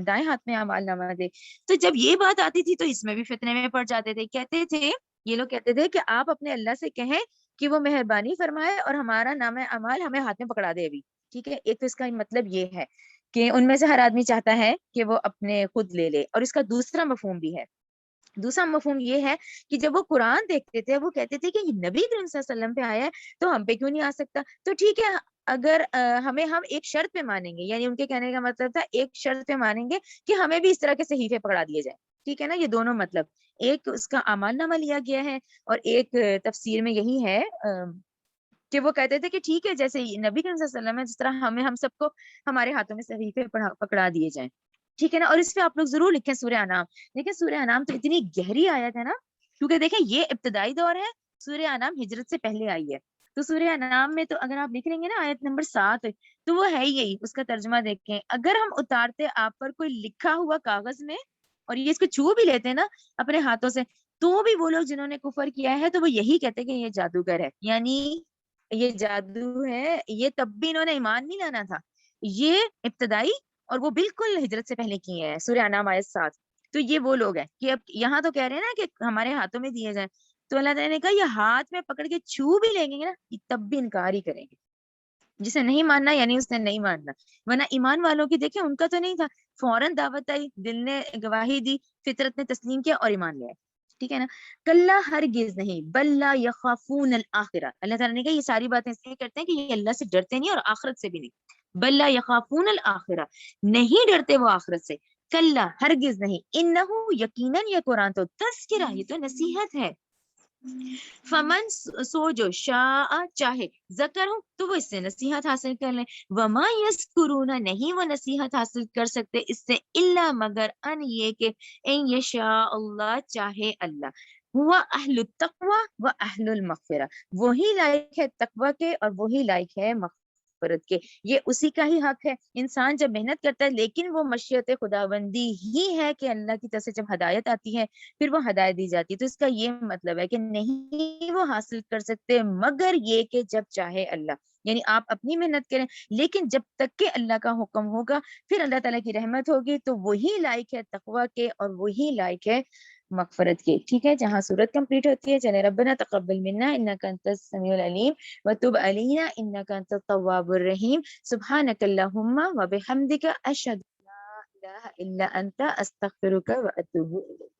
دائیں ہاتھ میں اعمال نامہ دے. تو جب یہ بات آتی تھی تو اس میں بھی فتنے میں پڑ جاتے تھے. کہتے تھے یہ لوگ کہتے تھے کہ آپ اپنے اللہ سے کہیں کہ وہ مہربانی فرمائے اور ہمارا نامہ اعمال ہمیں ہاتھ میں پکڑا دے ابھی. ٹھیک ہے. ایک تو اس کا مطلب یہ ہے کہ ان میں سے ہر آدمی چاہتا ہے کہ وہ اپنے خود لے لے، اور اس کا دوسرا مفہوم بھی ہے. دوسرا مفہوم یہ ہے کہ جب وہ قرآن دیکھتے تھے وہ کہتے تھے کہ یہ نبی کریم صلی اللہ علیہ وسلم پہ آیا ہے تو ہم پہ کیوں نہیں آ سکتا. تو ٹھیک ہے اگر ہم ایک شرط پہ مانیں گے، یعنی ان کے کہنے کا مطلب تھا ایک شرط پہ مانیں گے کہ ہمیں بھی اس طرح کے صحیفے پکڑا دیے جائیں. ٹھیک ہے نا. یہ دونوں مطلب، ایک اس کا اعمال نامہ لیا گیا ہے، اور ایک تفسیر میں یہی ہے کہ وہ کہتے تھے کہ ٹھیک ہے جیسے نبی کریم صلی اللہ علیہ وسلم ہے جس طرح ہم سب کو ہمارے ہاتھوں میں صحیفے پکڑا دیے جائیں. ٹھیک ہے نا. اور اس پہ آپ لوگ ضرور لکھیں سورہ انعام. دیکھیں سورہ انعام تو اتنی گہری آیت ہے نا، کیونکہ دیکھیں یہ ابتدائی دور ہے، سورہ انعام ہجرت سے پہلے آئی ہے. تو سورہ انعام میں تو اگر آپ لکھ لیں گے نا آیت نمبر 7 تو وہ ہے یہی. اس کا ترجمہ دیکھیں، اگر ہم اتارتے آپ پر کوئی لکھا ہوا کاغذ میں اور یہ اس کو چھو بھی لیتے نا اپنے ہاتھوں سے، تو بھی وہ لوگ جنہوں نے کفر کیا ہے تو وہ یہی کہتے کہ یہ جادوگر ہے، یعنی یہ جادو ہے. یہ تب بھی انہوں نے ایمان نہیں لانا تھا. یہ ابتدائی اور وہ بالکل ہجرت سے پہلے کیے ہیں. سورہ انعام آیت 7. تو یہ وہ لوگ ہیں کہ اب یہاں تو کہہ رہے ہیں نا کہ ہمارے ہاتھوں میں دیے جائیں، تو اللہ تعالیٰ نے کہا یہ ہاتھ میں پکڑ کے چھو بھی لیں گے نا تب بھی انکار ہی کریں گے. جسے نہیں ماننا یعنی اس نے نہیں ماننا. ورنہ ایمان والوں کی دیکھیں ان کا تو نہیں تھا، فوراً دعوت آئی، دل نے گواہی دی، فطرت نے تسلیم کیا اور ایمان لیا. ٹھیک ہے نا. کلا ہرگز نہیں، بل لا یخافون الآخرہ. اللہ تعالیٰ نے کہا یہ ساری باتیں اس لیے کرتے ہیں کہ یہ اللہ سے ڈرتے نہیں اور آخرت سے بھی نہیں. بل لا یخافون الآخرہ، نہیں ڈرتے وہ آخرت سے، کلا ہرگز نہیں، انہو یقیناً یہ قرآن تو تذکرہ، یہ تو نصیحت ہے، فمن سو جو شاء چاہے، ذکر ہوں تو وہ اس سے نصیحت حاصل کر لیں، وما یذکرون نہیں وہ نصیحت حاصل کر سکتے اس سے الا مگر ان یہ کہ ان یشاء اللہ چاہے اللہ، ہوا اہل التقوی و اہل المغفرہ، وہی لائق ہے تقوی کے اور وہی لائق ہے مغفرت کے، یہ اسی کا ہی حق ہے۔ انسان جب محنت کرتا ہے لیکن وہ مشیت خداوندی ہی ہے کہ اللہ کی طرف سے جب ہدایت آتی ہے پھر وہ ہدایت دی جاتی ہے، تو اس کا یہ مطلب ہے کہ نہیں وہ حاصل کر سکتے مگر یہ کہ جب چاہے اللہ، یعنی آپ اپنی محنت کریں لیکن جب تک کہ اللہ کا حکم ہوگا پھر اللہ تعالیٰ کی رحمت ہوگی، تو وہی لائق ہے تقوی کے اور وہی لائق ہے مغفرت کے۔ ٹھیک ہے، جہاں صورت کمپلیٹ ہوتی ہے چلے، ربنا تقبل منا انک انت السمیع العلیم وتب علینا انک انت التواب الرحیم، سبحانک اللہم وبحمدک اشہد ان لا الہ الا انت استغفرک واتوب الیک۔